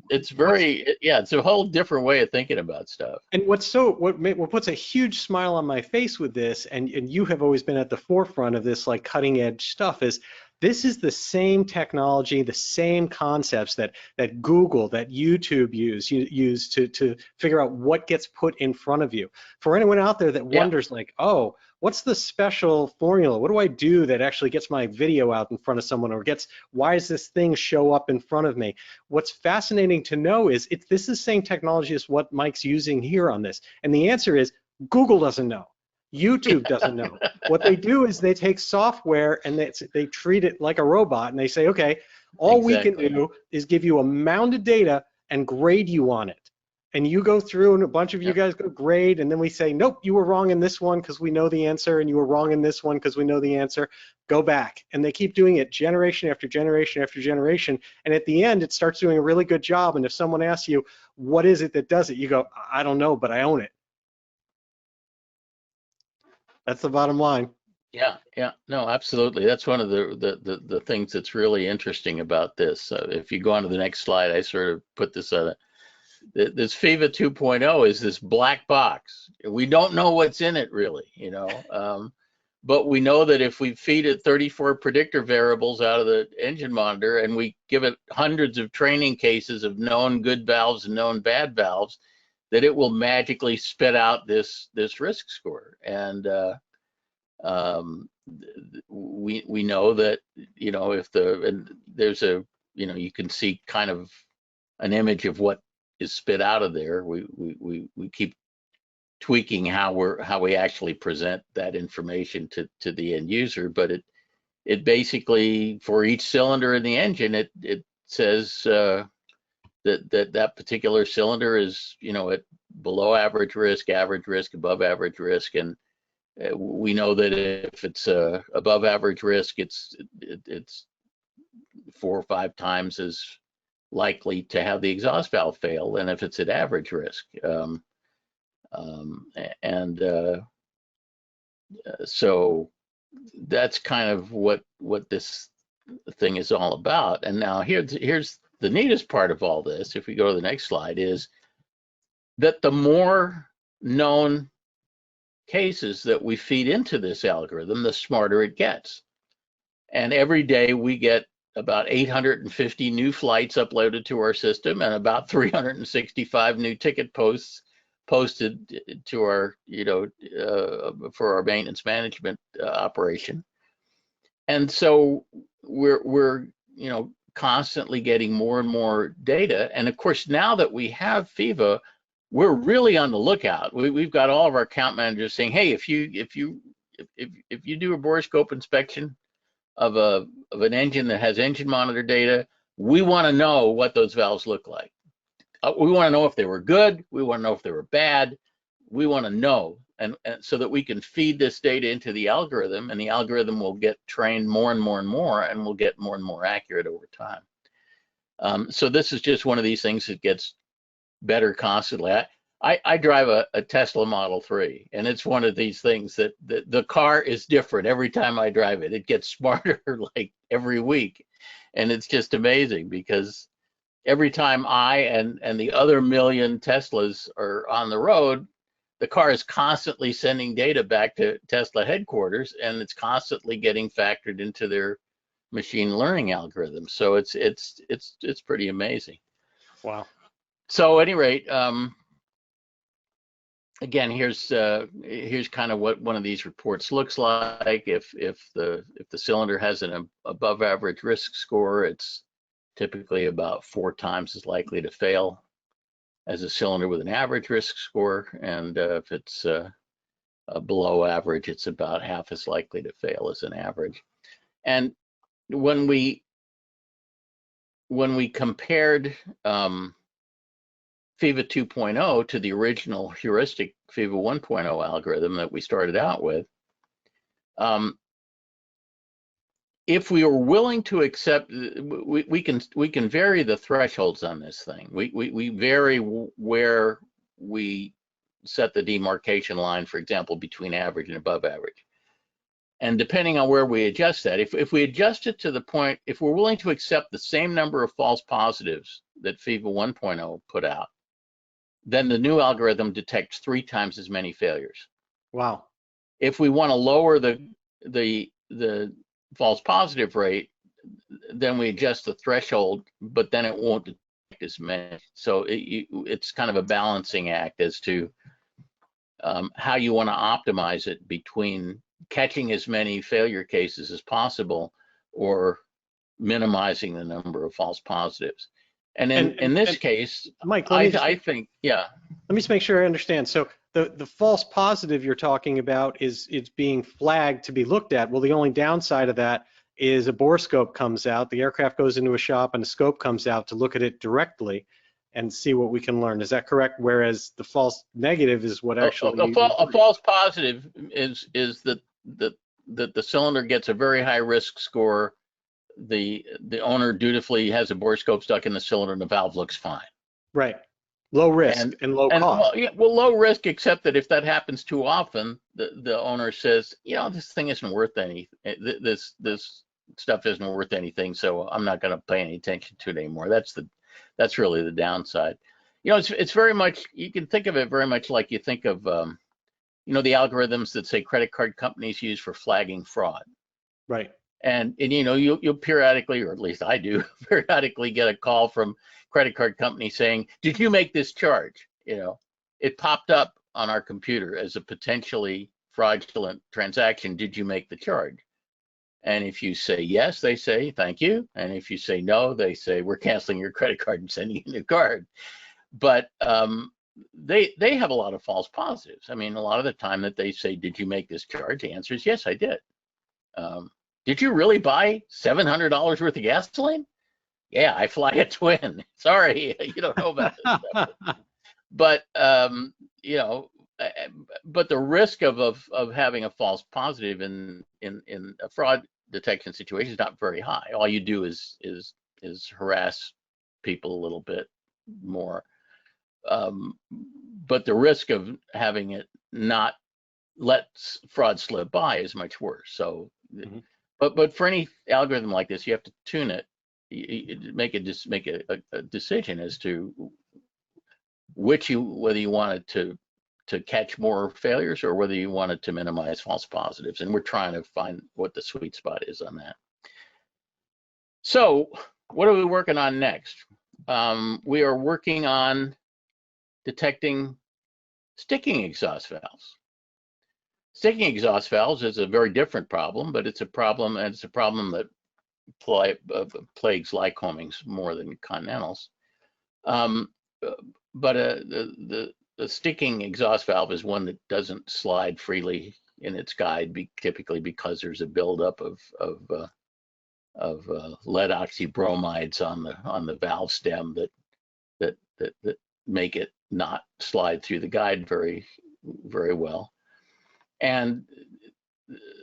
it's very it's a whole different way of thinking about stuff. And what puts a huge smile on my face with this, and you have always been at the forefront of this like cutting edge stuff, is this is the same technology, the same concepts that Google, that YouTube use to figure out what gets put in front of you. For anyone out there that wonders like, oh, what's the special formula? What do I do that actually gets my video out in front of someone, or why does this thing show up in front of me? What's fascinating to know is this is the same technology as what Mike's using here on this. And the answer is Google doesn't know. YouTube doesn't know. What they do is they take software and they treat it like a robot, and they say, okay, all we can do is give you a mound of data and grade you on it. And you go through, and a bunch of you guys go grade, and then we say, nope, you were wrong in this one because we know the answer, and you were wrong in this one because we know the answer. Go back. And they keep doing it generation after generation after generation. And at the end, it starts doing a really good job. And if someone asks you, what is it that does it? You go, I don't know, but I own it. That's the bottom line. Yeah, no, absolutely. That's one of the things that's really interesting about this. If you go on to the next slide, I sort of put this on it. This FIVA 2.0 is this black box. We don't know what's in it really, you know, but we know that if we feed it 34 predictor variables out of the engine monitor and we give it hundreds of training cases of known good valves and known bad valves, that it will magically spit out this risk score. And we know that, you know, there's a, you know, you can see kind of an image of what is spit out of there. We keep tweaking how we actually present that information to the end user, but it basically, for each cylinder in the engine, it says that particular cylinder is, at below average risk, above average risk, and we know that if it's above average risk, it's 4 or 5 times as likely to have the exhaust valve fail than if it's at average risk. So that's kind of what this thing is all about. And now here's the neatest part of all this, if we go to the next slide, is that the more known cases that we feed into this algorithm, the smarter it gets. And every day we get about 850 new flights uploaded to our system and about 365 new ticket posts posted to our, for our maintenance management operation. And so we're constantly getting more and more data. And of course, now that we have FIVA, we're really on the lookout. We've got all of our account managers saying, hey, if you do a borescope inspection of an engine that has engine monitor data, we want to know what those valves look like. We want to know if they were good. We want to know if they were bad. We want to know, and so that we can feed this data into the algorithm, and the algorithm will get trained more and more and more, and will get more and more accurate over time. So this is just one of these things that gets better constantly. I drive a Tesla Model 3, and it's one of these things that the car is different every time I drive it. It gets smarter like every week, and it's just amazing because every time I and the other million Teslas are on the road, the car is constantly sending data back to Tesla headquarters, and it's constantly getting factored into their machine learning algorithms. So it's pretty amazing. Wow. So at any rate, again, here's kind of what one of these reports looks like. If the cylinder has an above average risk score, it's typically about 4 times as likely to fail as a cylinder with an average risk score, and if it's below average, it's about half as likely to fail as an average. And when we compared FIVA 2.0 to the original heuristic FIVA 1.0 algorithm that we started out with, if we are willing to accept, we can vary the thresholds on this thing. We vary where we set the demarcation line, for example, between average and above average. And depending on where we adjust that, if we adjust it to the point, if we're willing to accept the same number of false positives that FIVA 1.0 put out, then the new algorithm detects 3 times as many failures. Wow. If we want to lower the false positive rate, then we adjust the threshold, but then it won't detect as many. So it's kind of a balancing act as to how you want to optimize it between catching as many failure cases as possible or minimizing the number of false positives. And in this case, Mike, I think, yeah. Let me just make sure I understand. So the false positive you're talking about is it's being flagged to be looked at. Well, the only downside of that is a borescope comes out, the aircraft goes into a shop and a scope comes out to look at it directly and see what we can learn. Is that correct? Whereas the false negative is what actually a false positive is that the cylinder gets a very high risk score. The owner dutifully has a borescope stuck in the cylinder and the valve looks fine. Right. Low risk and low cost. Well, low risk, except that if that happens too often, the owner says, this thing isn't worth anything. This stuff isn't worth anything, so I'm not going to pay any attention to it anymore. That's really the downside. It's very much, you can think of it very much like you think of the algorithms that say credit card companies use for flagging fraud. Right. And you'll periodically, or at least I do, periodically get a call from credit card company saying, did you make this charge? It popped up on our computer as a potentially fraudulent transaction. Did you make the charge? And if you say yes, they say thank you. And if you say no, they say we're canceling your credit card and sending you a new card. But they have a lot of false positives. I mean, a lot of the time that they say, did you make this charge? The answer is yes, I did. Did you really buy $700 worth of gasoline? Yeah, I fly a twin. Sorry, you don't know about this stuff. But you know, uh, but the risk of having a false positive in a fraud detection situation is not very high. All you do is harass people a little bit more. Um, but the risk of having it not let fraud slip by is much worse. So, Mhm. but for any algorithm like this, you have to tune it, make a decision as to whether you wanted to catch more failures or whether you wanted to minimize false positives. And we're trying to find what the sweet spot is on that. So, what are we working on next? We are working on detecting sticking exhaust valves. Sticking exhaust valves is a very different problem, but it's a problem, and it's a problem that plagues Lycomings more than Continentals. Um, but the sticking exhaust valve is one that doesn't slide freely in its guide, typically because there's a buildup of lead oxybromides on the valve stem that make it not slide through the guide very well. And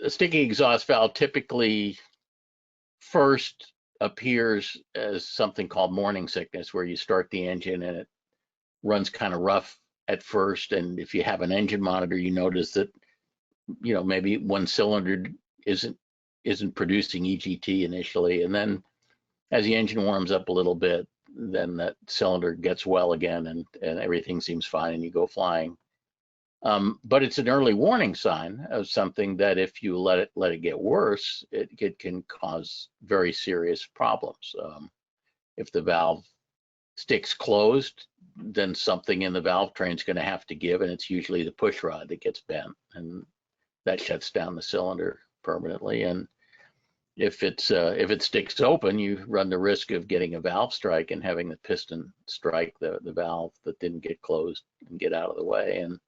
a sticking exhaust valve typically first appears as something called morning sickness, where you start the engine and it runs kind of rough at first. And if you have an engine monitor, you notice that, you know, maybe one cylinder isn't producing EGT initially. And then as the engine warms up a little bit, then that cylinder gets well again and everything seems fine and you go flying. But it's an early warning sign of something that if you let it get worse, it can cause very serious problems. If the valve sticks closed, then something in the valve train is going to have to give, and it's usually the push rod that gets bent, and that shuts down the cylinder permanently. And if it sticks open, you run the risk of getting a valve strike and having the piston strike the valve that didn't get closed and get out of the way, and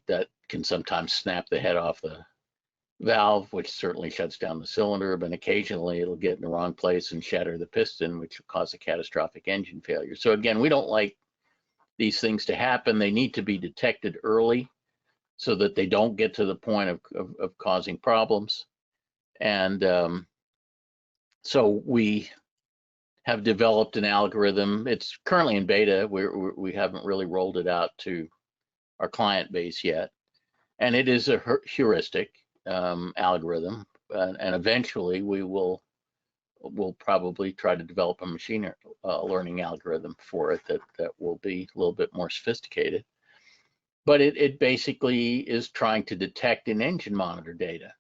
that can sometimes snap the head off the valve, which certainly shuts down the cylinder, but occasionally it'll get in the wrong place and shatter the piston, which will cause a catastrophic engine failure. So again, we don't like these things to happen. They need to be detected early so that they don't get to the point of causing problems. And so we have developed an algorithm. It's currently in beta. We haven't really rolled it out to our client base yet. And it is a heuristic algorithm. And eventually we'll probably try to develop a machine learning algorithm for it that will be a little bit more sophisticated. But it basically is trying to detect in engine monitor data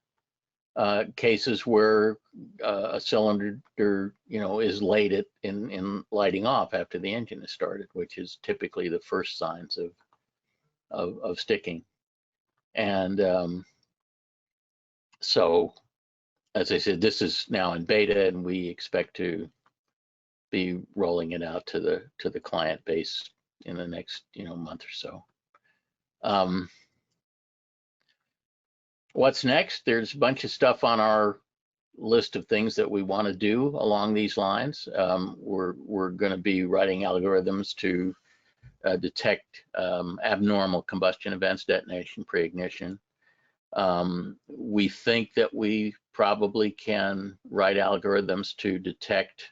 cases where a cylinder, you know, is late in lighting off after the engine is started, which is typically the first signs of sticking. And so, as I said, this is now in beta, and we expect to be rolling it out to the client base in the next, you know, month or so. What's next? There's a bunch of stuff on our list of things that we want to do along these lines. We're going to be writing algorithms to detect abnormal combustion events, detonation, pre-ignition. We think that we probably can write algorithms to detect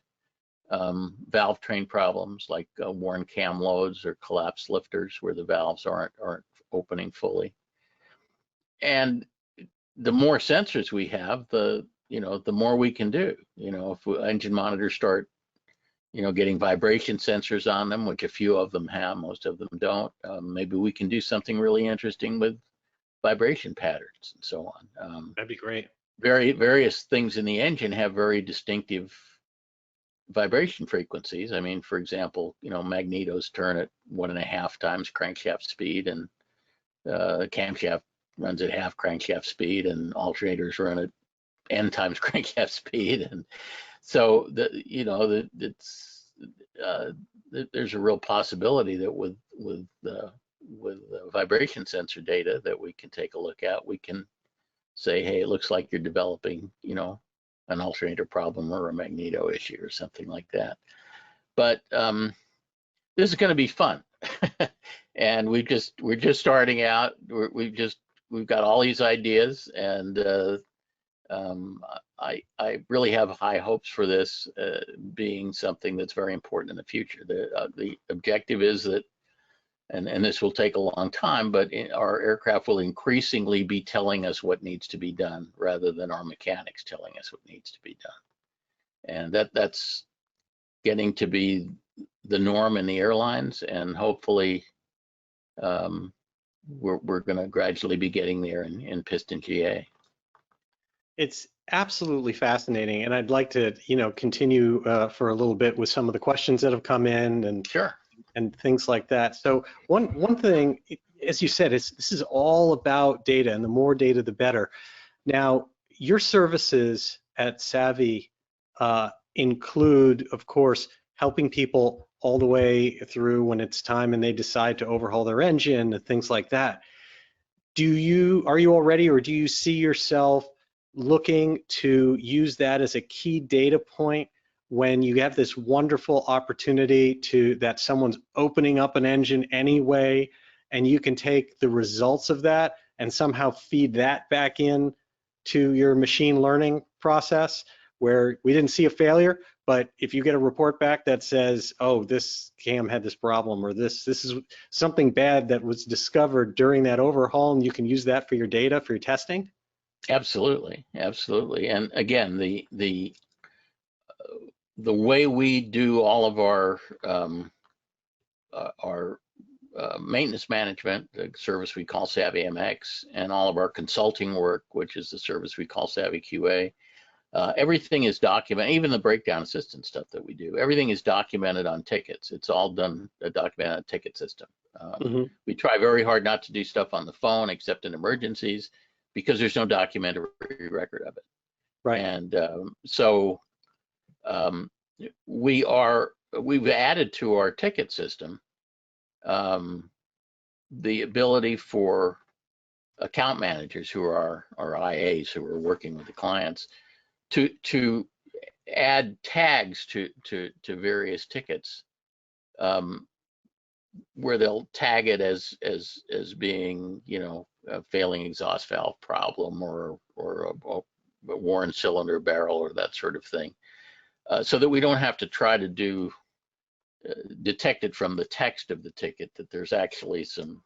valve train problems like worn cam loads or collapsed lifters where the valves aren't opening fully. And the more sensors we have, the more we can do. You know, if engine monitors start, you know, getting vibration sensors on them, which a few of them have, most of them don't, maybe we can do something really interesting with vibration patterns and so on. That'd be great. Various things in the engine have very distinctive vibration frequencies. I mean, for example, you know, magnetos turn at 1.5 times crankshaft speed, and the camshaft runs at half crankshaft speed, and alternators run at n times crankshaft speed. And so there's a real possibility that with vibration sensor data that we can take a look at, we can say, hey, it looks like you're developing, you know, an alternator problem or a magneto issue or something like that. But this is going to be fun, and we're just starting out. We've got all these ideas, and I really have high hopes for this being something that's very important in the future. The objective is that, and this will take a long time, but our aircraft will increasingly be telling us what needs to be done rather than our mechanics telling us what needs to be done. And that's getting to be the norm in the airlines, and hopefully we're going to gradually be getting there in piston GA. It's absolutely fascinating, and I'd like to, continue for a little bit with some of the questions that have come in and Sure. and things like that. So one thing, as you said, this is all about data, and the more data, the better. Now, your services at Savvy include, of course, helping people all the way through when it's time and they decide to overhaul their engine and things like that. Are you already, or do you see yourself looking to use that as a key data point when you have this wonderful opportunity that someone's opening up an engine anyway, and you can take the results of that and somehow feed that back in to your machine learning process, where we didn't see a failure, but if you get a report back that says, oh, this cam had this problem, or this is something bad that was discovered during that overhaul, and you can use that for your data, for your testing? Absolutely, absolutely. And again, the way we do all of our maintenance management, the service we call Savvy MX, and all of our consulting work, which is the service we call Savvy QA, everything is documented. Even the breakdown assistance stuff that we do, everything is documented on tickets. It's all done documented on a ticket system. We try very hard not to do stuff on the phone except in emergencies, because there's no documentary record of it. Right. And so we've added to our ticket system the ability for account managers, who are our IAs, who are working with the clients, to add tags to various tickets, where they'll tag it as being, a failing exhaust valve problem, or a worn cylinder barrel, or that sort of thing, so that we don't have to try to detect it from the text of the ticket, that there's actually some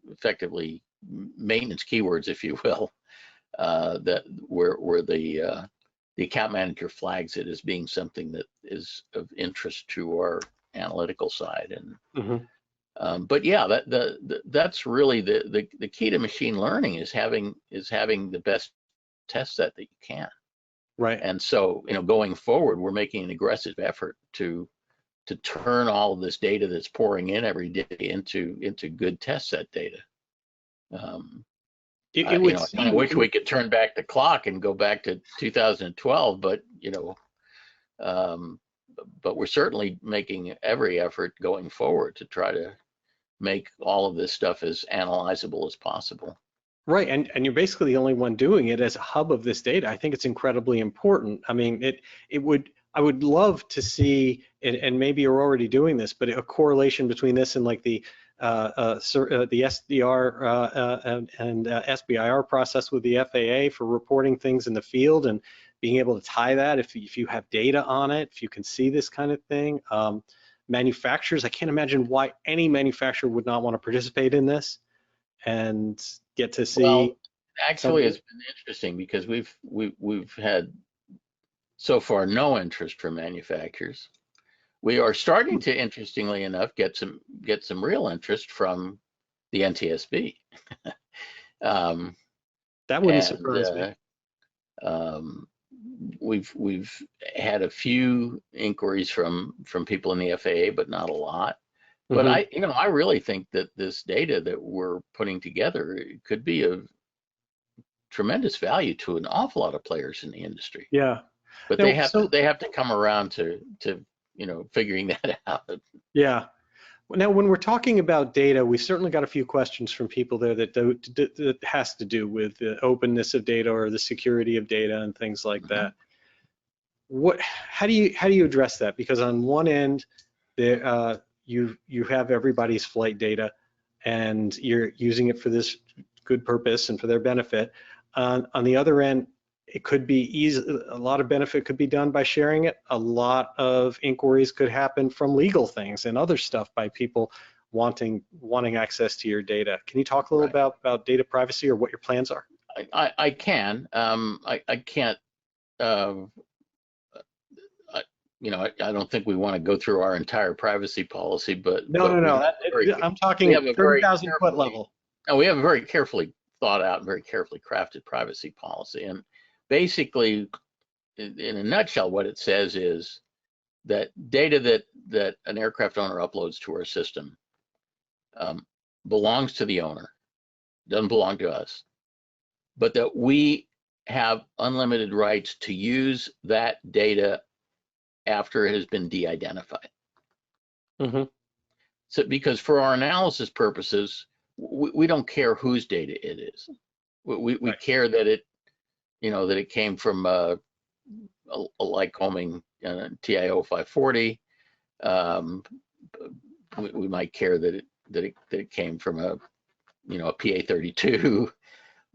effectively maintenance keywords, if you will, that where the account manager flags it as being something that is of interest to our analytical side. And but yeah, that's really the key to machine learning, is having the best test set that you can. Right. And so, going forward, we're making an aggressive effort to turn all of this data that's pouring in every day into good test set data. I wish we could turn back the clock and go back to 2012, but but we're certainly making every effort going forward to try to make all of this stuff as analyzable as possible. Right, and you're basically the only one doing it as a hub of this data. I think it's incredibly important. I mean, I would love to see, and maybe you're already doing this, but a correlation between this and like the SDR and SBIR process with the FAA for reporting things in the field, and being able to tie that, if you have data on it, if you can see this kind of thing. Manufacturers, I can't imagine why any manufacturer would not want to participate in this and get to see. Well, actually, it's been interesting, because we've had so far no interest from manufacturers. We are starting to, interestingly enough, get some real interest from the NTSB. That wouldn't surprise me. We've had a few inquiries from people in the FAA, but not a lot. But I really think that this data that we're putting together could be of tremendous value to an awful lot of players in the industry. Yeah. But they have to come around to figuring that out. Yeah. Now, when we're talking about data, we've certainly got a few questions from people there that has to do with the openness of data or the security of data and things like that. How do you address that? Because on one end, you have everybody's flight data, and you're using it for this good purpose and for their benefit. On the other end, it could be easy. A lot of benefit could be done by sharing it. A lot of inquiries could happen from legal things and other stuff by people wanting access to your data. Can you talk a little about data privacy or what your plans are? I can. I can't. I don't think we want to go through our entire privacy policy, but No. I'm talking 30,000 foot level. No, we have a very carefully thought out, very carefully crafted privacy policy. And basically, in a nutshell, what it says is that data that an aircraft owner uploads to our system belongs to the owner, doesn't belong to us, but that we have unlimited rights to use that data after it has been de-identified. So, because for our analysis purposes, we don't care whose data it is. We care that it came from a Lycoming TIO 540. We might care that it came from a PA 32,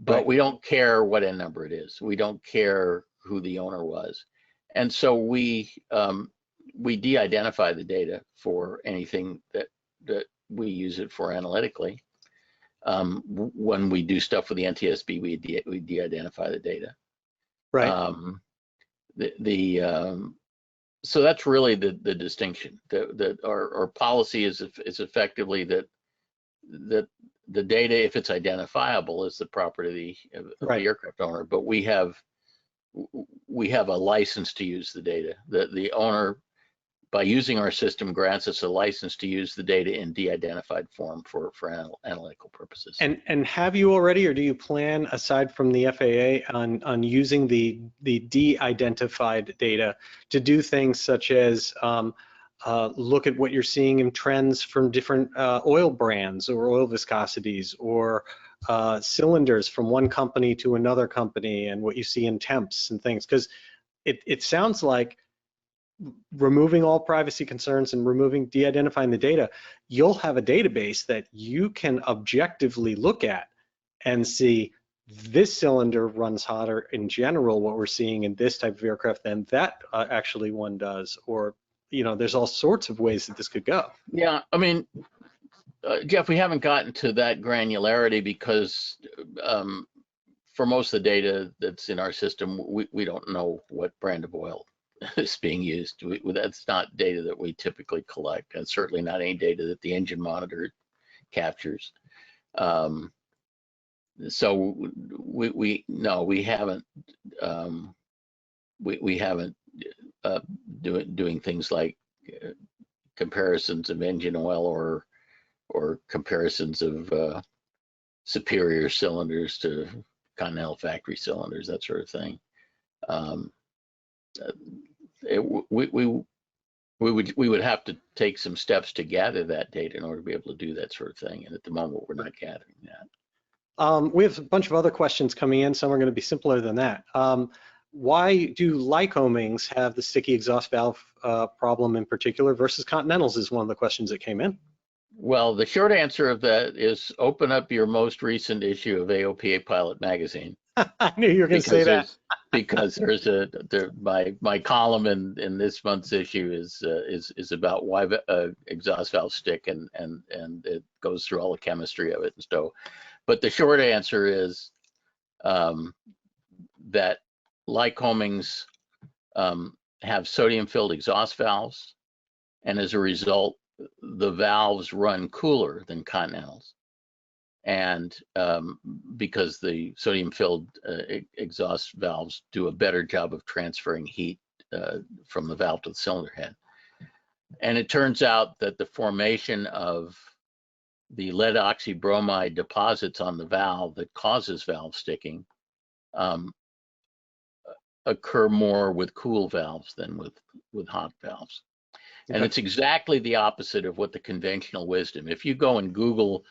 but we don't care what N number it is. We don't care who the owner was, and so we de-identify the data for anything that we use it for analytically. When we do stuff with the NTSB, we de-identify the data. So that's really the distinction. That our policy is effectively that the data, if it's identifiable, is the property of the aircraft owner. But we have a license to use the data. The owner, by using our system, grants us a license to use the data in de-identified form for analytical purposes. And have you already, or do you plan, aside from the FAA, on using the de-identified data to do things such as look at what you're seeing in trends from different oil brands or oil viscosities, or cylinders from one company to another company, and what you see in temps and things? Because it sounds like, removing all privacy concerns and de-identifying the data, you'll have a database that you can objectively look at and see this cylinder runs hotter in general, what we're seeing in this type of aircraft, than that actually one does. Or, there's all sorts of ways that this could go. Yeah, I mean, Jeff, we haven't gotten to that granularity because for most of the data that's in our system, we don't know what brand of oil is being used. That's not data that we typically collect, and certainly not any data that the engine monitor captures. So we haven't doing things like comparisons of engine oil or comparisons of superior cylinders to Continental factory cylinders, that sort of thing. We would have to take some steps to gather that data in order to be able to do that sort of thing, and at the moment we're not gathering that. We have a bunch of other questions coming in. Some are going to be simpler than that. Why do Lycomings have the sticky exhaust valve problem in particular versus Continentals, is one of the questions that came in. Well, the short answer of that is open up your most recent issue of AOPA Pilot magazine. I knew you were going to say that. Because my column in this month's issue is about why exhaust valves stick, and it goes through all the chemistry of it and so. But the short answer is that Lycomings have sodium-filled exhaust valves, and as a result, the valves run cooler than Continentals. And because the sodium-filled exhaust valves do a better job of transferring heat from the valve to the cylinder head. And it turns out that the formation of the lead oxybromide deposits on the valve that causes valve sticking occur more with cool valves than with hot valves. And Okay. it's exactly the opposite of what the conventional wisdom. If you go and Google,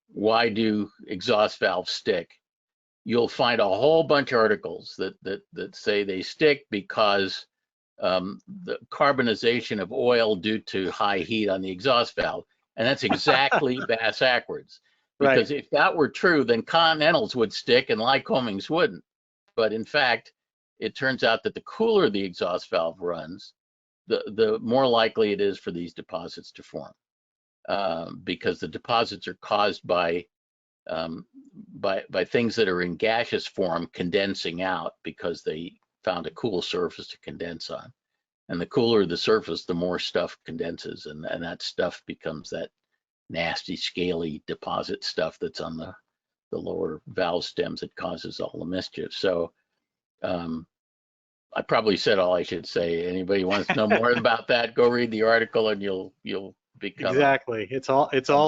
why do exhaust valves stick? You'll find a whole bunch of articles that say they stick because the carbonization of oil due to high heat on the exhaust valve. And that's exactly backwards. Right. Because if that were true, then Continentals would stick and Lycomings wouldn't. But in fact, it turns out that the cooler the exhaust valve runs, the more likely it is for these deposits to form, because the deposits are caused by things that are in gaseous form condensing out because they found a cool surface to condense on. And the cooler the surface, the more stuff condenses, and that stuff becomes that nasty, scaly deposit stuff that's on the lower valve stems that causes all the mischief. So I probably said all I should say. Anybody wants to know more about that, go read the article and you'll become Exactly. It's all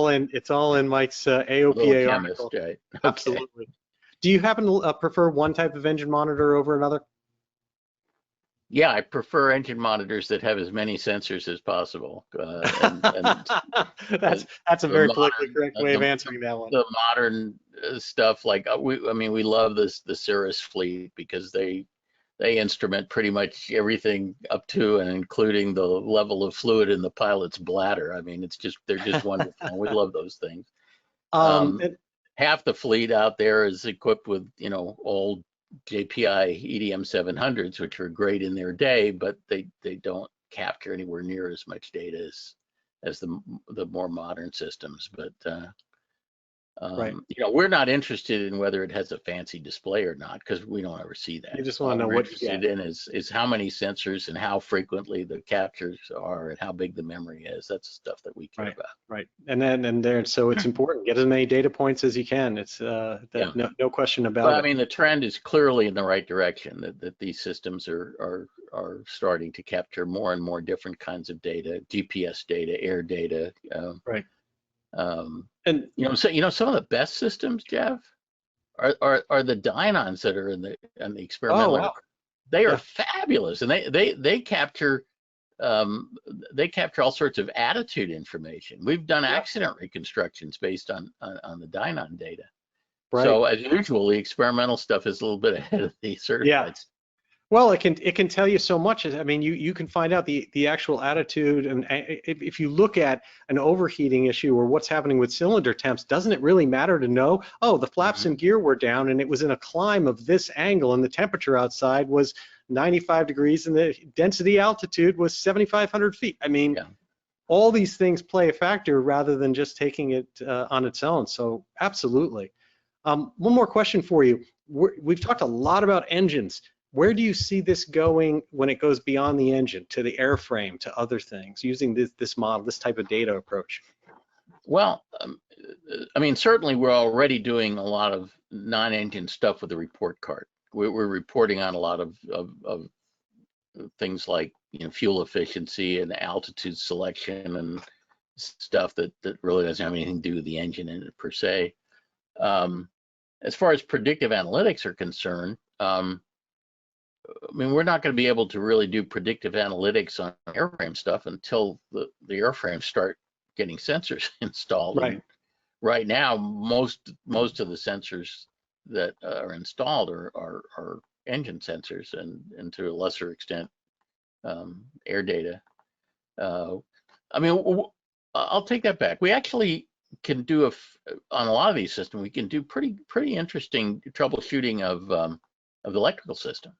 in Mike's a little AOPA chemist, article. right? Okay. Absolutely. Do you happen to prefer one type of engine monitor over another? Yeah, I prefer engine monitors that have as many sensors as possible. And That's a the very politically modern correct way of answering that one. the modern stuff like we love the Cirrus fleet because they instrument pretty much everything up to and including the level of fluid in the pilot's bladder. I mean, they're just wonderful. We love those things. Um, and- Half the fleet out there is equipped with old JPI EDM 700s, which are great in their day, but they don't capture anywhere near as much data as the more modern systems. But right. we're not interested in whether it has a fancy display or not, because we don't ever see that. You just want to All know we're what you get. interested in is how many sensors and how frequently the captures are and how big the memory is. That's the stuff that we care Right. about. Right. And there, so it's important. Get as many data points as you can. It's Yeah. no question about Well, I it. mean, the trend is clearly in the right direction, that these systems are starting to capture more and more different kinds of data, GPS data, air data. Right. Um, And some of the best systems, Jeff, are the Dynons that are in the oh experimental wow. aircraft. They are Yeah. fabulous, and they capture all sorts of attitude information. We've done Yeah. accident reconstructions based on the Dynon data. Right. So as usual, the experimental stuff is a little bit ahead of the Yeah. certified. Well, it can tell you so much. I mean, you can find out the actual attitude, and if you look at an overheating issue or what's happening with cylinder temps, doesn't it really matter to know? Oh, the flaps and gear were down, and it was in a climb of this angle, and the temperature outside was 95 degrees, and the density altitude was 7,500 feet. I mean, Yeah. all these things play a factor rather than just taking it on its own. So, absolutely. One more question for you. We've talked a lot about engines. Where do you see this going when it goes beyond the engine to the airframe, to other things, using this model, this type of data approach? Well, I mean, certainly we're already doing a lot of non-engine stuff with the report card. We're reporting on a lot of things like fuel efficiency and altitude selection and stuff that really doesn't have anything to do with the engine in it per se. As far as predictive analytics are concerned, I mean, we're not going to be able to really do predictive analytics on airframe stuff until the airframes start getting sensors installed. Right. And right now, most of the sensors that are installed are engine sensors and to a lesser extent air data. I mean, I'll take that back. We actually can do on a lot of these systems. We can do pretty interesting troubleshooting of the electrical system,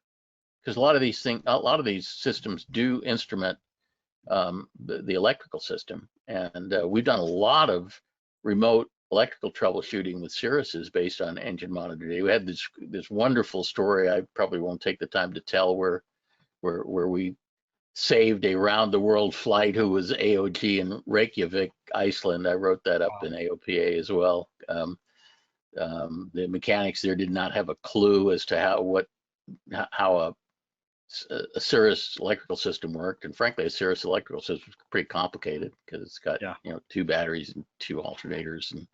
because a lot of these systems do instrument the electrical system, and we've done a lot of remote electrical troubleshooting with Cirruses based on engine monitor data. We had this wonderful story. I probably won't take the time to tell where we saved a round the world flight who was AOG in Reykjavik, Iceland. I wrote that up in AOPA as well. The mechanics there did not have a clue as to how a Cirrus electrical system worked, and frankly, a Cirrus electrical system is pretty complicated because it's got 2 batteries and 2 alternators and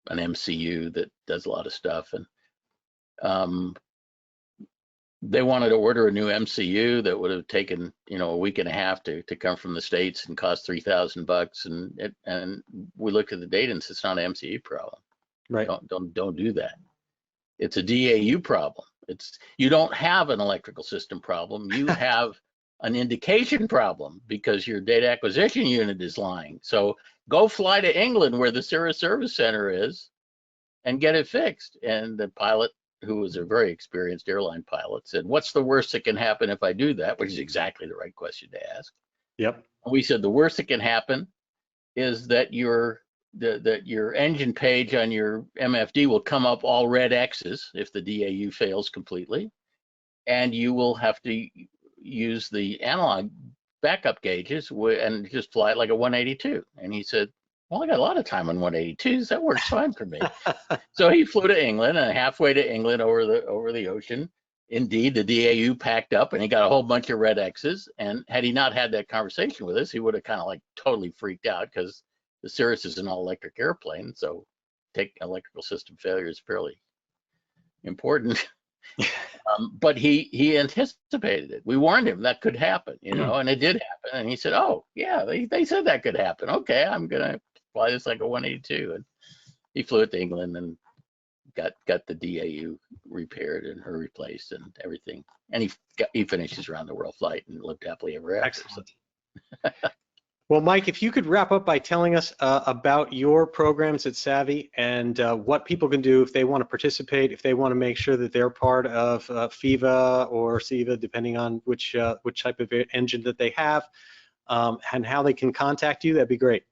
an MCU that does a lot of stuff. And they wanted to order a new MCU that would have taken, a week and a half to come from the States and cost $3,000. And we looked at the data and said, it's not an MCU problem. Right. Don't do that. It's a DAU problem. You don't have an electrical system problem. You have an indication problem because your data acquisition unit is lying. So go fly to England where the Cirrus Service Center is and get it fixed. And the pilot, who was a very experienced airline pilot, said, what's the worst that can happen if I do that? Which is exactly the right question to ask. Yep. And we said the worst that can happen is that your engine page on your MFD will come up all red X's if the DAU fails completely, and you will have to use the analog backup gauges and just fly it like a 182. And he said, well, I got a lot of time on 182s. That works fine for me. So he flew to England, and halfway to England over the ocean, indeed, the DAU packed up and he got a whole bunch of red X's. And had he not had that conversation with us, he would have kind of like totally freaked out, because the Cirrus is an all-electric airplane. So electrical system failure is fairly important. But he anticipated it. We warned him that could happen, and it did happen. And he said, oh, yeah, they said that could happen. Okay, I'm going to fly this like a 182. And he flew it to England and got the DAU repaired and replaced and everything. And he finished his round the world flight and lived happily ever after. Excellent. Well, Mike, if you could wrap up by telling us about your programs at Savvy and what people can do if they want to participate, if they want to make sure that they're part of FIVA or SIVA, depending on which type of engine that they have, and how they can contact you, that'd be great.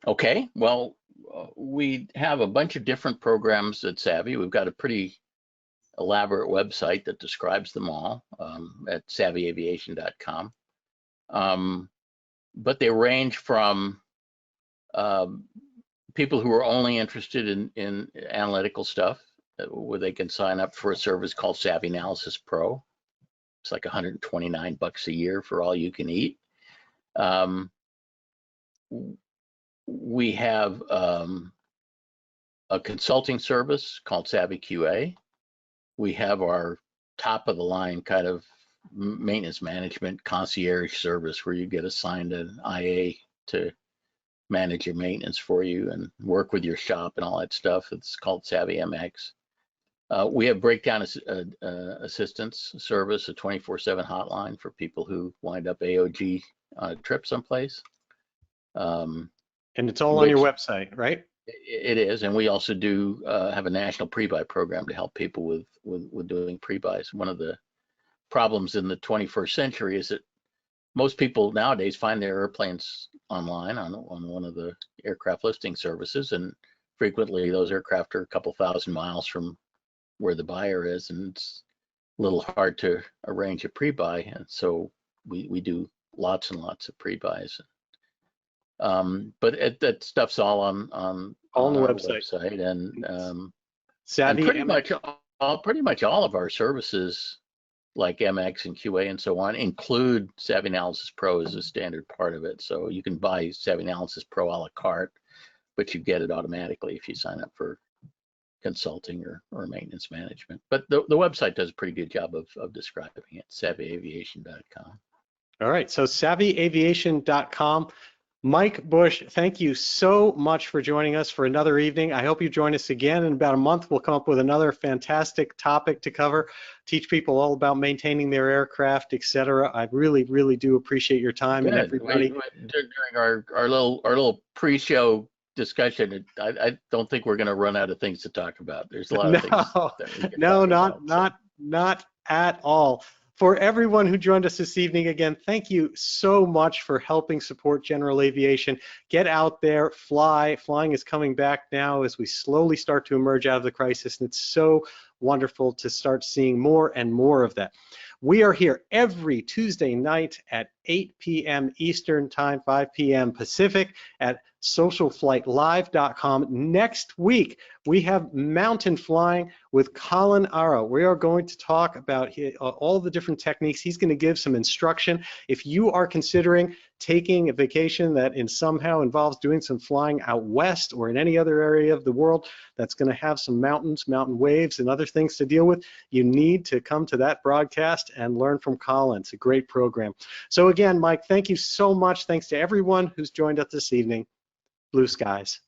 Okay, well, we have a bunch of different programs at Savvy. We've got a pretty elaborate website that describes them all at savvyaviation.com. But they range from people who are only interested in analytical stuff, where they can sign up for a service called Savvy Analysis Pro. It's like $129 a year for all you can eat. We have a consulting service called Savvy QA. We have our top of the line kind of maintenance management concierge service, where you get assigned an IA to manage your maintenance for you and work with your shop and all that stuff. It's called Savvy MX. We have breakdown assistance service, a 24/7 hotline for people who wind up AOG on a trip someplace. And it's all on your website, right? It is, and we also do have a national pre-buy program to help people with doing pre-buys. One of the problems in the 21st century is that most people nowadays find their airplanes online on one of the aircraft listing services, and frequently those aircraft are a couple thousand miles from where the buyer is, and it's a little hard to arrange a pre-buy, and so we do lots and lots of pre-buys. But that stuff's all on the our website. And Savvy and pretty much all of our services, like MX and QA and so on, include Savvy Analysis Pro as a standard part of it. So you can buy Savvy Analysis Pro a la carte, but you get it automatically if you sign up for consulting or maintenance management. But the website does a pretty good job of describing it, savvyaviation.com. All right, so savvyaviation.com. Mike Busch, thank you so much for joining us for another evening. I hope you join us again in about a month. We'll come up with another fantastic topic to cover, teach people all about maintaining their aircraft, etc. I really, really do appreciate your time. Good. And everybody. During our little pre-show discussion, I don't think we're going to run out of things to talk about. There's a lot of things. Not at all. For everyone who joined us this evening, again, thank you so much for helping support General Aviation. Get out there, fly. Flying is coming back now as we slowly start to emerge out of the crisis, and it's so wonderful to start seeing more and more of that. We are here every Tuesday night at 8 p.m. Eastern Time, 5 p.m. Pacific at socialflightlive.com. Next week, we have mountain flying with Colin Arrow. We are going to talk about all the different techniques. He's going to give some instruction. If you are considering taking a vacation that somehow involves doing some flying out west or in any other area of the world that's going to have some mountains, mountain waves, and other things to deal with, you need to come to that broadcast and learn from Colin. It's a great program. So again, Mike, thank you so much. Thanks to everyone who's joined us this evening. Blue skies.